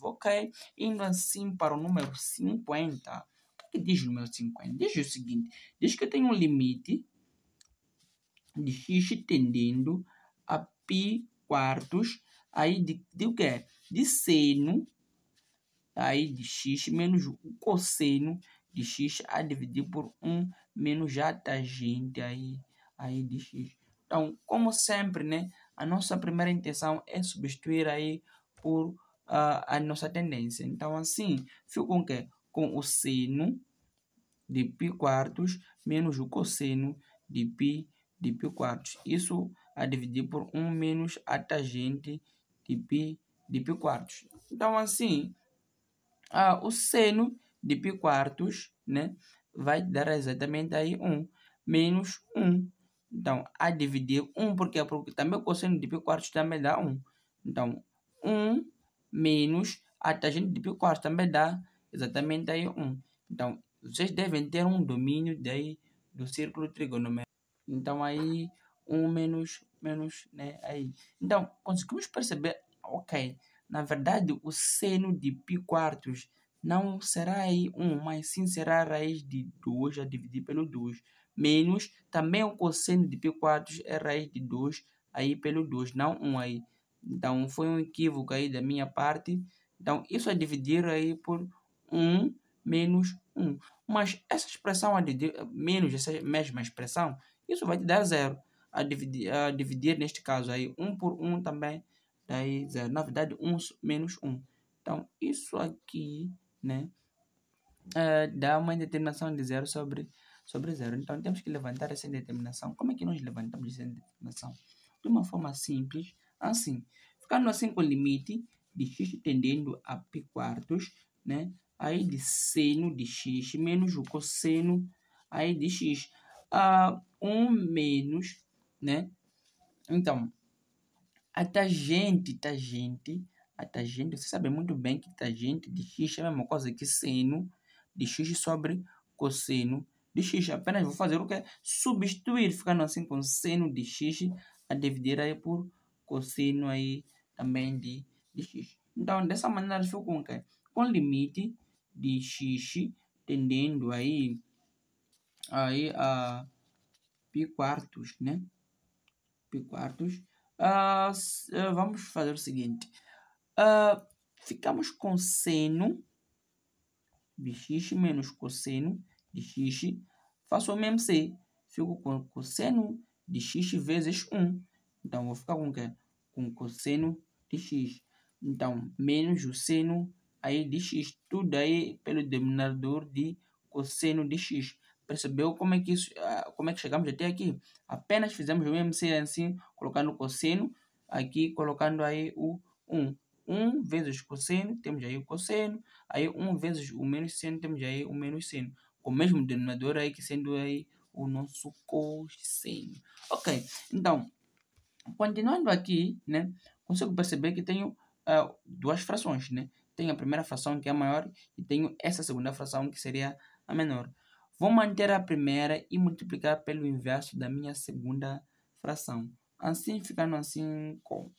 Ok? Indo assim para o número 50. O que diz o número 50? Diz o seguinte: diz que eu tenho um limite de x tendendo a π quartos, aí de o quê? De seno, aí de x menos o cosseno de x a dividir por 1 menos a tangente aí de x. Então, como sempre, né, a nossa primeira intenção é substituir aí por a nossa tendência. Então, assim, fico com o quê? Com o seno de π quartos menos o cosseno de π quartos. Isso a dividir por 1 menos a tangente de π quartos. Então, assim, o seno de π quartos, né, vai dar exatamente aí 1 menos 1. Então, a dividir 1, porque também o cosseno de π quartos também dá 1. Então, 1 menos a tangente de π quartos também dá exatamente aí 1. Então, vocês devem ter um domínio daí do círculo trigonométrico. Então, aí, 1 menos, né, aí. Então, conseguimos perceber, ok, na verdade, o seno de π quartos não será aí 1, mas sim será a raiz de 2 a dividir pelo 2. Menos, também o cosseno de π quartos é raiz de 2 aí pelo 2, não 1 aí. Então, foi um equívoco aí da minha parte. Então, isso é dividir aí por 1 menos 1. Mas essa expressão, menos essa mesma expressão, isso vai te dar 0. A dividir neste caso aí, 1 por 1 também daí 0. Na verdade, 1 menos 1. Então, isso aqui, né, dá uma indeterminação de 0 sobre 0. Então, temos que levantar essa indeterminação. Como é que nós levantamos essa indeterminação? De uma forma simples, assim. Ficando assim com o limite de x tendendo a π quartos, né? Aí de seno de x menos o cosseno aí de x. 1 menos, né? Então, a tangente, você sabe muito bem que tangente de x é a mesma coisa que seno de x sobre cosseno de x. Apenas vou fazer o que? Substituir, ficando assim com seno de x a dividir aí por cosseno aí também de x. Então, dessa maneira, fico com o quê? Com limite de x tendendo aí a π quartos, né? π quartos. Vamos fazer o seguinte. Ficamos com seno de x menos cosseno de x. Faço o mesmo C. Fico com cosseno de x vezes 1. Então, vou ficar com o quê? Com cosseno de x. Então, menos o seno aí de x. Tudo aí pelo denominador de cosseno de x. Percebeu como é que chegamos até aqui? Apenas fizemos o mesmo C assim, colocando o cosseno, aqui colocando aí o 1. 1 vezes cosseno, temos aí o cosseno, aí 1 vezes o menos seno, temos aí o menos seno, com o mesmo denominador aí, que sendo aí o nosso cosseno. Ok, então, continuando aqui, né, consigo perceber que tenho duas frações, né? Tenho a primeira fração, que é a maior, e tenho essa segunda fração, que seria a menor. Vou manter a primeira e multiplicar pelo inverso da minha segunda fração. Assim, ficando assim com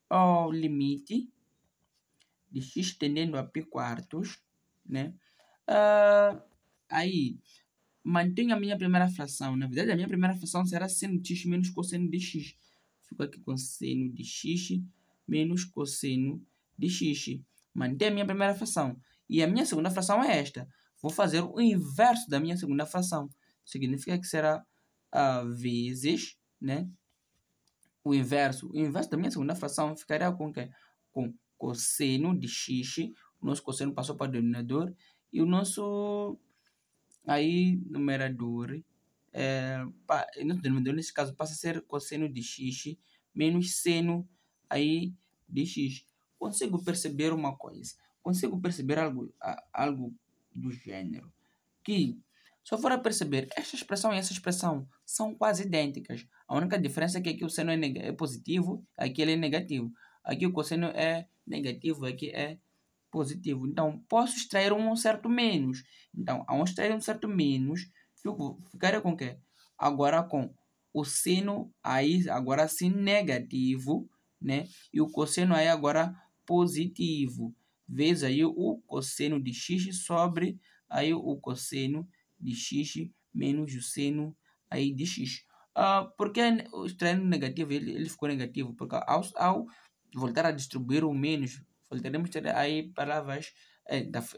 o limite de x tendendo a π quartos, né? Aí, mantenho a minha primeira fração. Na verdade, a minha primeira fração será seno de x menos cosseno de x. Fico aqui com seno de x menos cosseno de x. Mantenho a minha primeira fração. E a minha segunda fração é esta. Vou fazer o inverso da minha segunda fração. Significa que será vezes, né? O inverso da minha segunda fração ficaria com o quê? Com cosseno de x. O nosso cosseno passou para o denominador. E o nosso numerador, denominador nesse caso passa a ser cosseno de x menos seno aí de x. Consigo perceber uma coisa. Consigo perceber algo do gênero. Que Se eu for a perceber, esta expressão e essa expressão são quase idênticas. A única diferença é que aqui o seno é positivo, aqui ele é negativo. Aqui o cosseno é negativo, aqui é positivo. Então, posso extrair um certo menos. Então, ao extrair um certo menos, ficaria com o quê? Agora com o seno aí, agora sim, negativo, né? E o cosseno aí agora positivo. Vezes aí o cosseno de x sobre aí o cosseno de x menos o seno aí de x. Porque o extraindo negativo, ele ficou negativo, porque ao voltar a distribuir o menos, voltaremos a ter aí palavras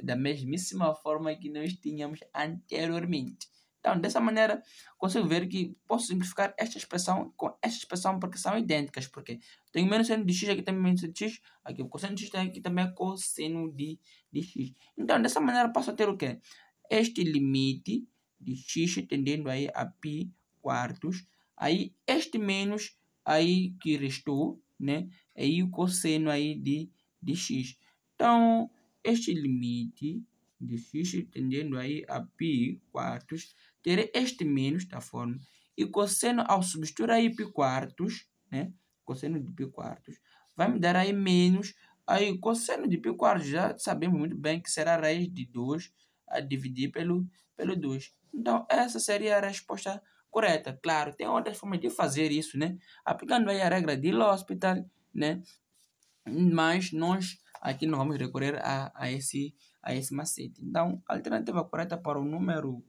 da mesmíssima forma que nós tínhamos anteriormente. Então, dessa maneira, consigo ver que posso simplificar esta expressão com esta expressão porque são idênticas. Porque tenho menos seno de x, aqui também menos seno de x, aqui o cosseno de x, aqui também é cosseno de x. Então, dessa maneira, passo a ter o quê? Este limite de x tendendo aí a π quartos. Aí, este menos aí que restou, né? Aí o cosseno aí de x. Então, este limite de x tendendo aí a π quartos, terei este menos da forma, e cosseno ao substituir aí π quartos, né? Cosseno de π quartos, vai me dar aí menos, aí cosseno de π quartos, já sabemos muito bem que será a raiz de 2 a dividir pelo 2. Então, essa seria a resposta correta. Claro, tem outras formas de fazer isso, né? Aplicando aí a regra de L'Hospital, né? Mas nós aqui não vamos recorrer a esse macete. Então, a alternativa correta para o número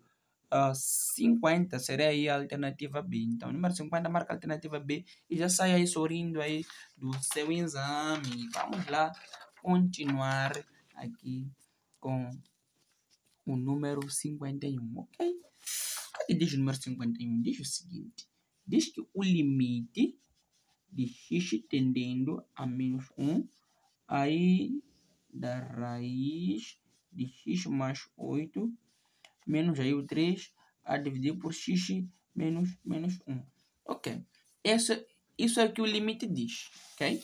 50 seria aí a alternativa B. Então, número 50 marca a alternativa B e já sai aí sorrindo aí do seu exame. Vamos lá continuar aqui com o número 51, ok? O que diz o número 51? Diz o seguinte, diz que o limite de x tendendo a menos 1, aí da raiz de x mais 8, menos aí o 3, a dividir por x menos 1. Ok. Isso é o que o limite diz, ok?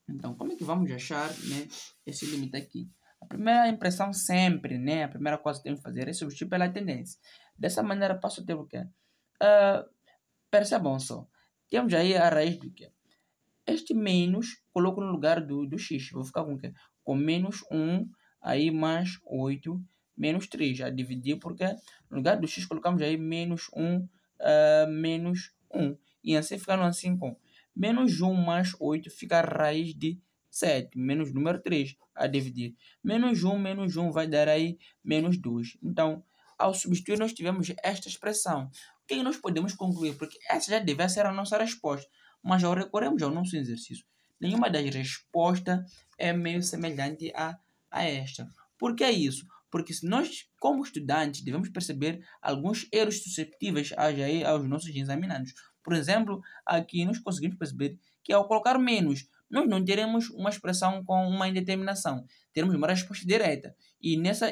Então, como é que vamos achar, né, esse limite aqui? A primeira impressão sempre, né, a primeira coisa que temos que fazer é substituir pela tendência. Dessa maneira, passo a ter o quê? Percebam só. Temos aí a raiz do quê? Este menos, coloco no lugar do x. Vou ficar com o quê? Com menos 1, aí mais 8, menos 3. A dividir, porque no lugar do x colocamos aí menos 1, menos 1. E assim ficando assim com menos 1 mais 8 fica a raiz de 7, menos número 3 a dividir. Menos 1 vai dar aí menos 2. Então, ao substituir, nós tivemos esta expressão. O que nós podemos concluir? Porque essa já deve ser a nossa resposta. Mas ao recorremos ao nosso exercício, nenhuma das respostas é meio semelhante a esta. Por que isso? Porque se nós, como estudantes, devemos perceber alguns erros susceptíveis aos nossos examinandos. Por exemplo, aqui nós conseguimos perceber que ao colocar menos, nós não teremos uma expressão com uma indeterminação. Teremos uma resposta direta. E nessa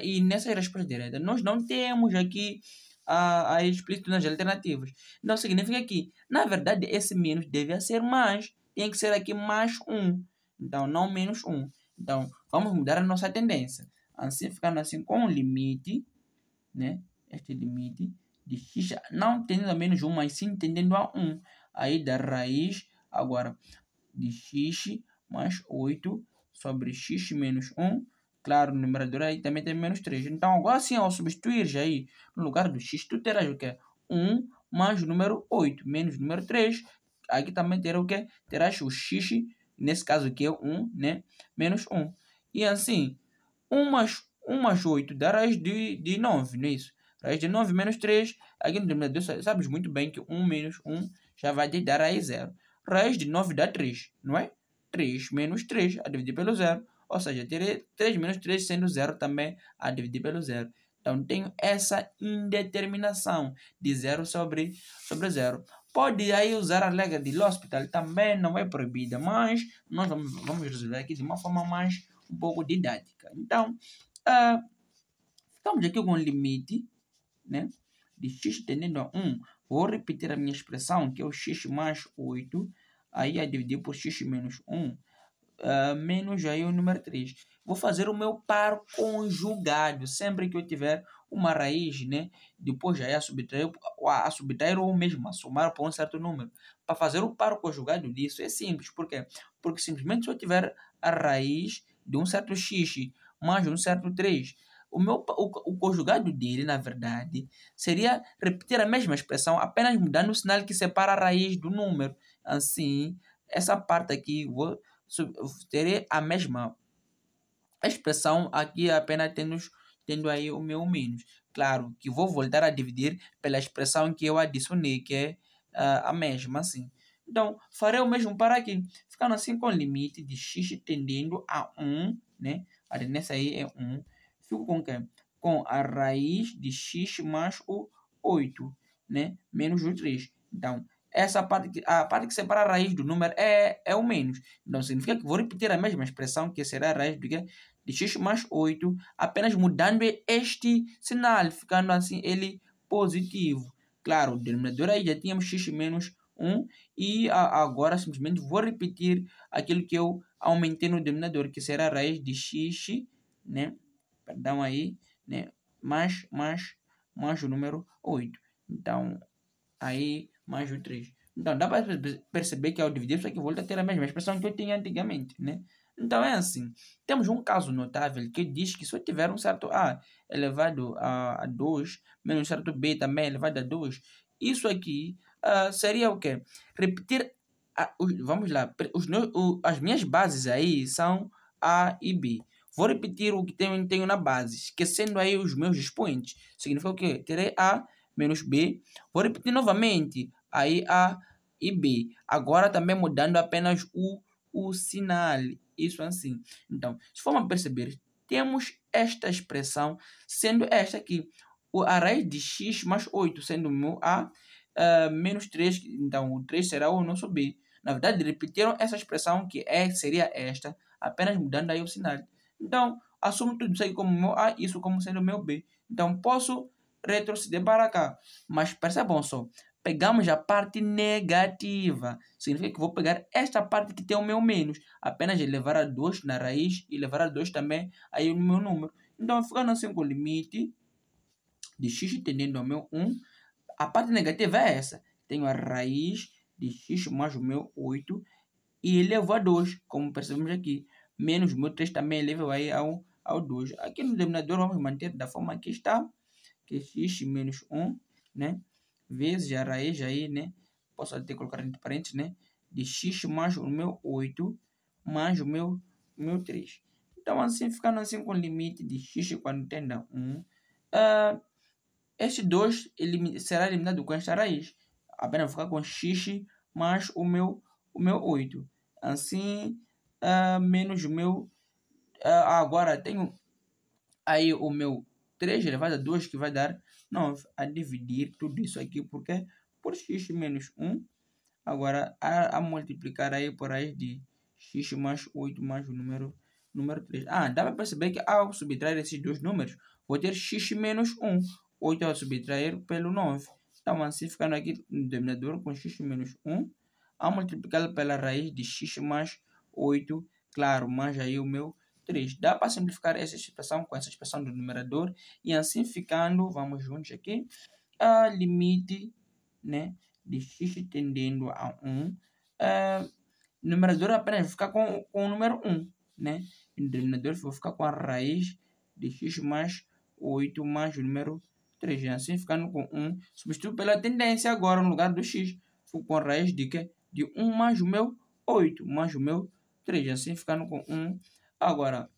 resposta direta, nós não temos aqui a explícito nas alternativas. Então, significa que, na verdade, esse menos deve ser mais. Tem que ser aqui mais 1. Então, não menos 1. Então, vamos mudar a nossa tendência. Assim, ficando assim com o limite, né? Este limite de x, não tendendo a menos 1, mas sim tendendo a 1. Aí, da raiz, agora, de x mais 8 sobre x menos 1. Claro, no numerador aí também tem menos 3. Então, agora sim, ao substituir aí no lugar do x, tu terás o quê? 1 mais o número 8 menos o número 3. Aqui também terá o quê? Terás o x, nesse caso aqui é 1, né? Menos 1. E assim, 1 mais 8 dá raiz de 9, não é isso? Raiz de 9 menos 3. Aqui no denominador, sabes muito bem que 1 menos 1 já vai te dar raiz 0. Raiz de 9 dá 3, não é? 3 menos 3 a dividir pelo 0. Ou seja, terei 3 menos 3 sendo 0 também a dividir pelo 0. Então, tenho essa indeterminação de 0 sobre 0. Pode aí usar a regra de L'Hospital, também não é proibida, mas nós vamos resolver aqui de uma forma mais um pouco didática. Então, ficamos aqui com o limite, né, de x tendendo a 1. Vou repetir a minha expressão, que é o x mais 8, aí a dividir por x menos 1. menos aí o número 3. Vou fazer o meu par conjugado. Sempre que eu tiver uma raiz, né? Depois já é a subtrair ou mesmo a somar para um certo número. Para fazer o par conjugado disso é simples. Por quê? Porque simplesmente se eu tiver a raiz de um certo x mais um certo 3, o conjugado dele, na verdade, seria repetir a mesma expressão, apenas mudando o sinal que separa a raiz do número. Assim, essa parte aqui, terei a mesma expressão aqui, apenas tendo aí o meu menos. Claro que vou voltar a dividir pela expressão que eu adicionei, que é a mesma, assim. Então, farei o mesmo para aqui, ficando assim com o limite de x tendendo a 1, né? A tendência aí é 1. Fico com o quê? Com a raiz de x mais o 8, né? Menos o 3. Então, essa parte, a parte que separa a raiz do número é o menos. Então, significa que vou repetir a mesma expressão, que será a raiz do quê? De x mais 8, apenas mudando este sinal, ficando assim ele positivo. Claro, o denominador aí já tínhamos x menos 1 e agora simplesmente vou repetir aquilo que eu aumentei no denominador, que será a raiz de x, né? Perdão aí, né? Mais o número 8. Então, aí mais o 3. Então, dá para perceber que ao dividir isso aqui volta a ter a mesma expressão que eu tinha antigamente, né? Então, é assim. Temos um caso notável que diz que se eu tiver um certo A elevado a 2, menos um certo B também elevado a 2, isso aqui seria o quê? Repetir, vamos lá, as minhas bases aí são A e B. Vou repetir o que tenho na base, esquecendo aí os meus expoentes. Significa o quê? Terei A menos B. Vou repetir novamente, aí A e B. Agora também mudando apenas o sinal. Isso assim. Então, se formos perceber, temos esta expressão sendo esta aqui. A raiz de x mais 8 sendo o meu A, menos 3. Então, o 3 será o nosso B. Na verdade, repetiram essa expressão que seria esta, apenas mudando aí o sinal. Então, assumo tudo isso aqui como meu A, isso como sendo o meu B. Então, posso retroceder para cá. Mas percebam só, pegamos a parte negativa. Significa que vou pegar esta parte que tem o meu menos. Apenas elevar a 2 na raiz e levar a 2 também aí o meu número. Então, ficando assim com o limite de x tendendo ao meu 1. A parte negativa é essa. Tenho a raiz de x mais o meu 8 e elevo a 2, como percebemos aqui. Menos o meu 3 também elevo aí ao 2. Aqui no denominador vamos manter da forma que está, que é x menos 1, né? Vezes a raiz aí, né? Posso até colocar entre parênteses, né? De x mais o meu 8 mais o meu 3. Então, assim, ficando assim com o limite de x quando tende a 1, este 2 será eliminado com esta raiz. Apenas vou ficar com x mais o meu 8. Assim, menos o meu... agora tenho aí o meu 3 elevado a 2, que vai dar 9. A dividir tudo isso aqui, porque por x menos 1. Agora, a multiplicar aí por raiz de x mais 8 mais o número 3. Dá para perceber que ao subtrair esses dois números, vou ter x menos 1. 8 ao subtrair pelo 9. Então, assim, ficando aqui no denominador com x menos 1, ao multiplicar pela raiz de x mais 8, claro, mais aí o meu 3. Dá para simplificar essa expressão com essa expressão do numerador, e assim ficando, vamos juntos aqui, a limite, né, de x tendendo a 1, o numerador apenas vai ficar com o número 1, né? E no denominador vou ficar com a raiz de x mais 8 mais o número 3. Assim, ficando com 1, substituo pela tendência agora no lugar do x. Fico com a raiz de quê? De 1 mais o meu 8 mais o meu 3. Assim, ficando com 1. Agora,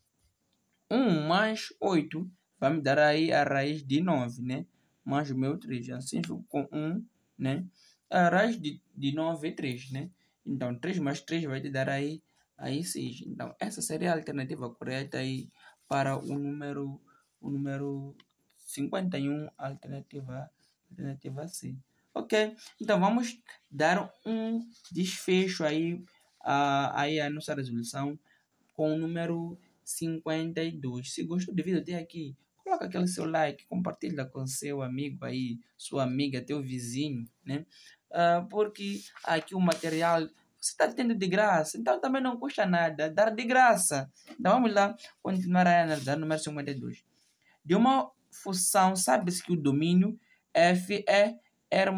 1 mais 8 vai me dar aí a raiz de 9, né? Mais o meu 3. Assim, fico com 1, né? A raiz de 9 é 3, né? Então, 3 mais 3 vai te dar aí 6. Então, essa seria a alternativa correta aí para o número 51, alternativa C. Ok? Então, vamos dar um desfecho aí, aí a nossa resolução com o número 52. Se gostou do vídeo até aqui, coloca aquele seu like, compartilha com seu amigo aí, sua amiga, teu vizinho, né? Porque aqui o material Você está tendo de graça, então também não custa nada dar de graça. Então vamos lá continuar a analisar o número 52. De uma função, sabe-se que o domínio f é R+.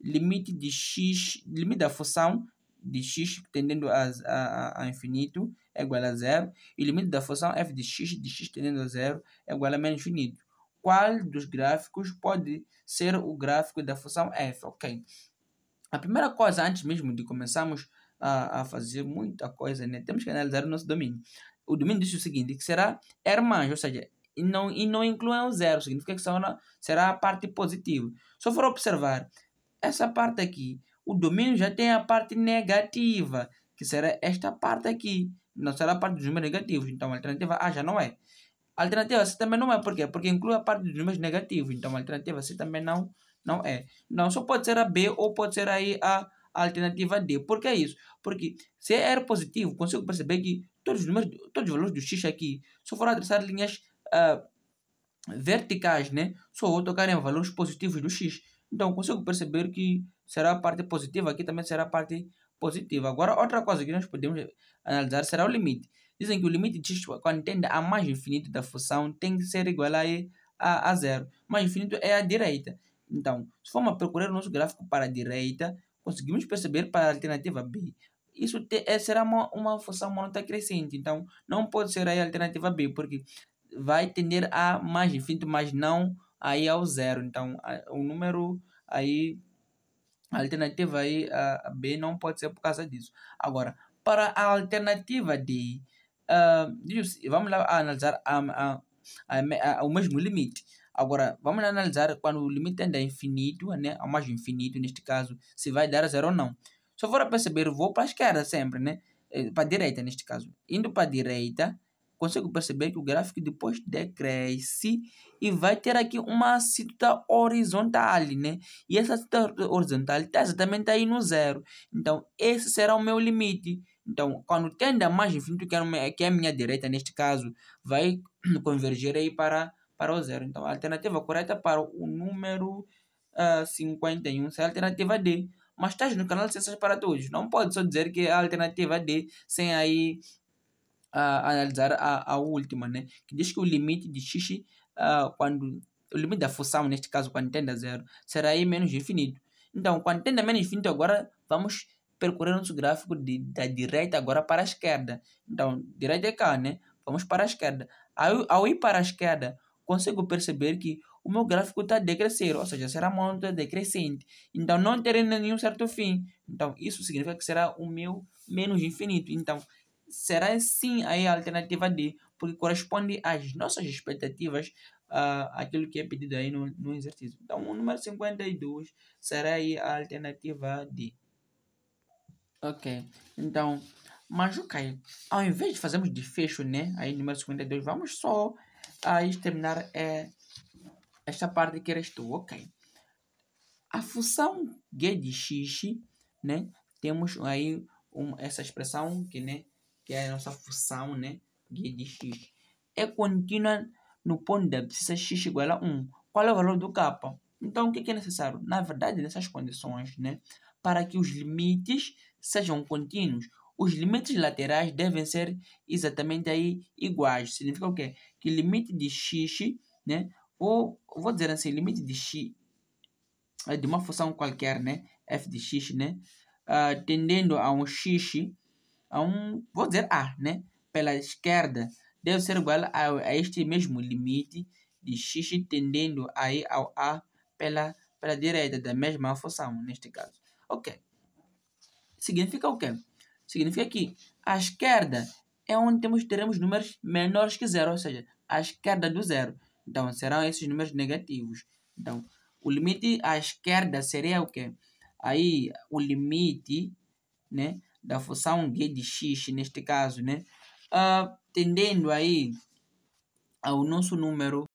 Limite de x, limite da função de x tendendo a infinito é igual a 0. E o limite da função f de x tendendo a 0 é igual a menos infinito. Qual dos gráficos pode ser o gráfico da função f? Ok. A primeira coisa, antes mesmo de começarmos a fazer muita coisa, né, temos que analisar o nosso domínio. O domínio diz o seguinte, que será R+, ou seja, e não inclui o zero, significa que será a parte positiva. Se eu for observar, essa parte aqui, o domínio já tem a parte negativa, que será esta parte aqui. Não será a parte dos números negativos, então a alternativa A já não é. A alternativa C também não é, por quê? Porque inclui a parte dos números negativos, então a alternativa C também não é. Não, só pode ser a B ou pode ser aí a alternativa D. Por que isso? Porque se é R positivo, consigo perceber que todos os valores do X aqui, se eu for traçar linhas verticais, né, só vou tocar em valores positivos do X. Então, consigo perceber que será a parte positiva, aqui também será a parte positiva. Agora, outra coisa que nós podemos analisar será o limite. Dizem que o limite de x, quando tende a mais infinito da função, tem que ser igual a zero. Mais infinito é a direita. Então, se formos procurar o nosso gráfico para a direita, conseguimos perceber para a alternativa B. Isso será uma função monota crescente. Então, não pode ser aí a alternativa B, porque vai tender a mais infinito, mas não aí ao zero. Então, o número aí, a alternativa aí, a B não pode ser por causa disso. Agora, para a alternativa D, vamos lá analisar o mesmo limite. Agora, vamos lá analisar quando o limite tende a infinito, né, ao mais infinito, neste caso, se vai dar zero ou não. Se eu for perceber, vou para a esquerda sempre, né? Para a direita, neste caso. Indo para a direita, consigo perceber que o gráfico depois decresce e vai ter aqui uma cinta horizontal, né? E essa cinta horizontal está exatamente aí no zero. Então, esse será o meu limite. Então, quando tende a mais infinito, que é a minha direita, neste caso, vai convergir aí para o zero. Então, a alternativa correta para o número 51 será a alternativa D. Mas estás no canal de Ciências para Todos. Não pode só dizer que é a alternativa D sem aí analisar a última, né? Que diz que o limite de x, o limite da função, neste caso, quando tende a zero, será aí menos infinito. Então, quando tende a menos infinito, agora vamos percorrer nosso gráfico da direita agora para a esquerda. Então, direita é cá, né? Vamos para a esquerda. Ao ir para a esquerda, consigo perceber que o meu gráfico está a decrescer, ou seja, será uma onda decrescente. Então, não terei nenhum certo fim. Então, isso significa que será o meu menos infinito. Então, será sim aí a alternativa D, porque corresponde às nossas expectativas, aquilo que é pedido aí no exercício. Então, o número 52 será aí a alternativa D. Ok, então, mas ok, ao invés de fazermos desfecho, né, aí número 52, vamos só aí terminar esta parte que eres tu, ok. A função g de x, né, temos aí essa expressão que, né, que é a nossa função, né, g de x, é contínua no ponto da abscissa x igual a 1. Qual é o valor do k? Então, o que é necessário? Na verdade, nessas condições, né, para que os limites sejam contínuos, os limites laterais devem ser exatamente aí iguais. Significa o quê? Que limite de x, né, ou vou dizer assim, limite de x de uma função qualquer, né, f de x, né, tendendo a um x, vou dizer a, né, pela esquerda, deve ser igual a este mesmo limite de x tendendo aí ao a pela direita da mesma função, neste caso. Ok. Significa o quê? Significa que a esquerda é onde teremos números menores que zero, ou seja, a esquerda do zero. Então, serão esses números negativos. Então, o limite à esquerda seria o quê? Aí, o limite, né, da função g de x, neste caso, né, tendendo aí ao nosso número.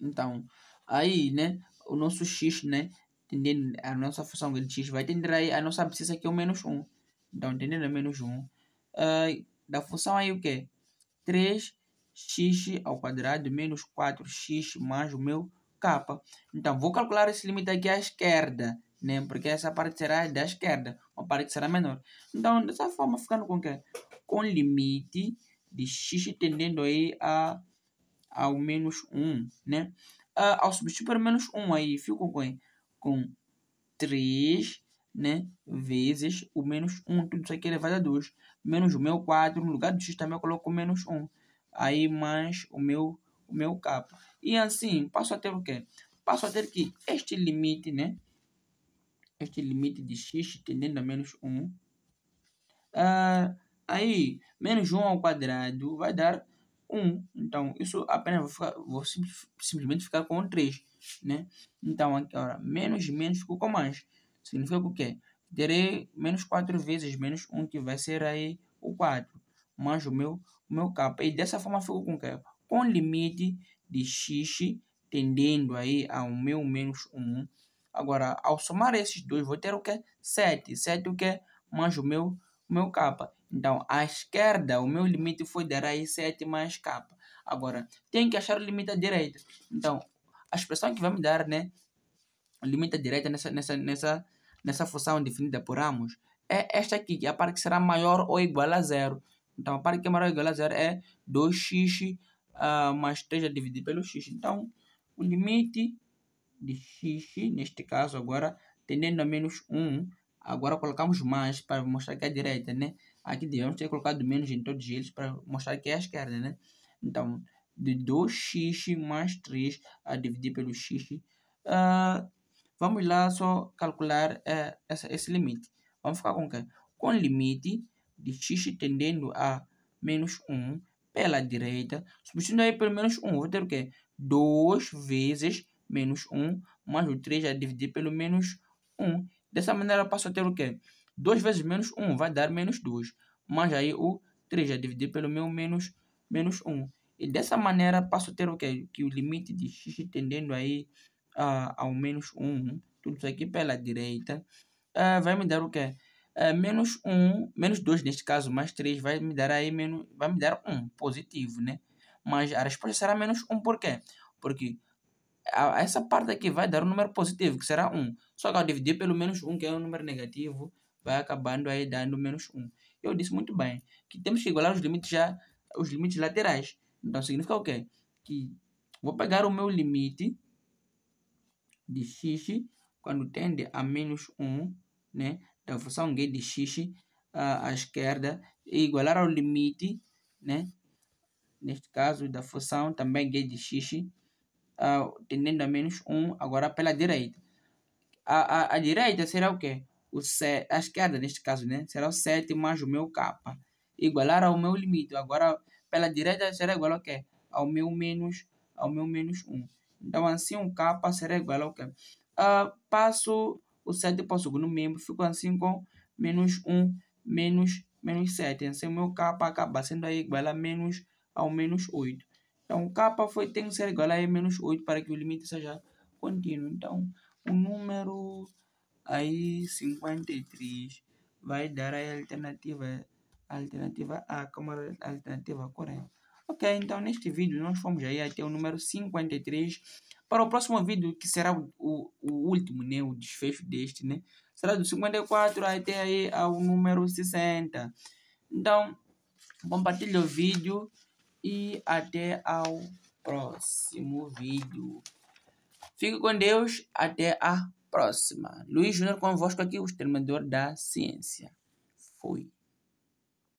Então, aí, né, o nosso x, né, tendendo a nossa função de x, vai tender aí a nossa abscissa que é o menos 1. Então, tendendo a menos 1. Da função aí o quê? 3x ao quadrado menos 4x mais o meu k. Então, vou calcular esse limite aqui à esquerda, né? Porque essa parte será da esquerda, uma parte será menor. Então, dessa forma, ficando com o quê? Com limite de x tendendo aí ao menos 1, né? Ao substituir por menos 1 aí, fico com 3, né? Vezes o menos 1, tudo isso aqui elevado a 2. Menos o meu 4, no lugar do x também eu coloco menos 1. Aí mais o meu k. E assim, passo a ter o quê? Passo a ter que este limite, né? Este limite de x tendendo a menos 1. Aí, menos 1 ao quadrado vai dar 1. Então, isso apenas vou simplesmente ficar com 3, né? Então, aqui, ora, menos ficou com mais. Significa o quê? Terei menos 4 vezes menos 1, que vai ser aí o 4, mais o meu k. E dessa forma ficou com o quê? Com limite de x tendendo aí ao meu menos 1. Agora, ao somar esses dois, vou ter o quê? 7. 7 o quê? Mais o meu k. Então, à esquerda, o meu limite foi dar aí 7 mais k. Agora, tenho que achar o limite à direita. Então, a expressão que vai me dar, né, o limite à direita nessa função definida por ambos é esta aqui, que é a parte que será maior ou igual a 0. Então, a parte que é maior ou igual a 0 é 2x mais 3 a dividir pelo x. Então, o limite de x, neste caso agora, tendendo a menos 1, agora colocamos mais para mostrar que é a direita, né? Aqui devemos ter colocado menos em todos eles para mostrar que é a esquerda, né? Então, de 2x mais 3 a dividir pelo x, vamos lá só calcular esse limite. Vamos ficar com o quê? Com o limite de x tendendo a menos 1 pela direita, substituindo aí pelo menos 1, vou ter o quê? 2 vezes menos 1 mais o 3 a dividir pelo menos 1. Dessa maneira eu passo a ter o quê? 2 vezes menos 1 vai dar menos 2, mais aí o 3 a dividir pelo meu menos 1. E dessa maneira passo a ter o quê? Que o limite de x tendendo aí ao menos 1, tudo isso aqui pela direita, vai me dar o quê? Menos 1, menos 2 neste caso, mais 3 vai me dar aí vai me dar 1 positivo, né? Mas a resposta será menos 1, por quê? Porque essa parte aqui vai dar um número positivo, que será 1. Só que ao dividir pelo menos 1, que é um número negativo, vai acabando aí dando menos 1. Eu disse muito bem que temos que igualar os limites laterais. Então significa o quê? Que vou pegar o meu limite de x quando tende a menos 1, né, da função g de x à esquerda, e igualar ao limite, né, neste caso da função também g de x tendendo a menos 1 agora pela direita. A direita será o quê? A esquerda, neste caso, né, será o 7 mais o meu k. Igualar ao meu limite. Agora, pela direita será igual ao quê? Ao meu menos 1. Então, assim, o k será igual ao quê? Passo o 7 para o segundo membro. Fico assim com menos 1 menos 7. Assim, o meu k acaba sendo aí igual ao menos 8. Então, o k tem que ser igual a menos 8 para que o limite seja contínuo. Então, o número aí 53 vai dar a alternativa A como a alternativa correta. Ok, então neste vídeo nós fomos aí até o número 53. Para o próximo vídeo, que será o último, né, o desfecho deste, né, será do 54 até aí ao número 60. Então, compartilhe o vídeo e até ao próximo vídeo. Fique com Deus, até a próxima. Luiz Júnior convosco aqui, o exterminador da ciência. Fui.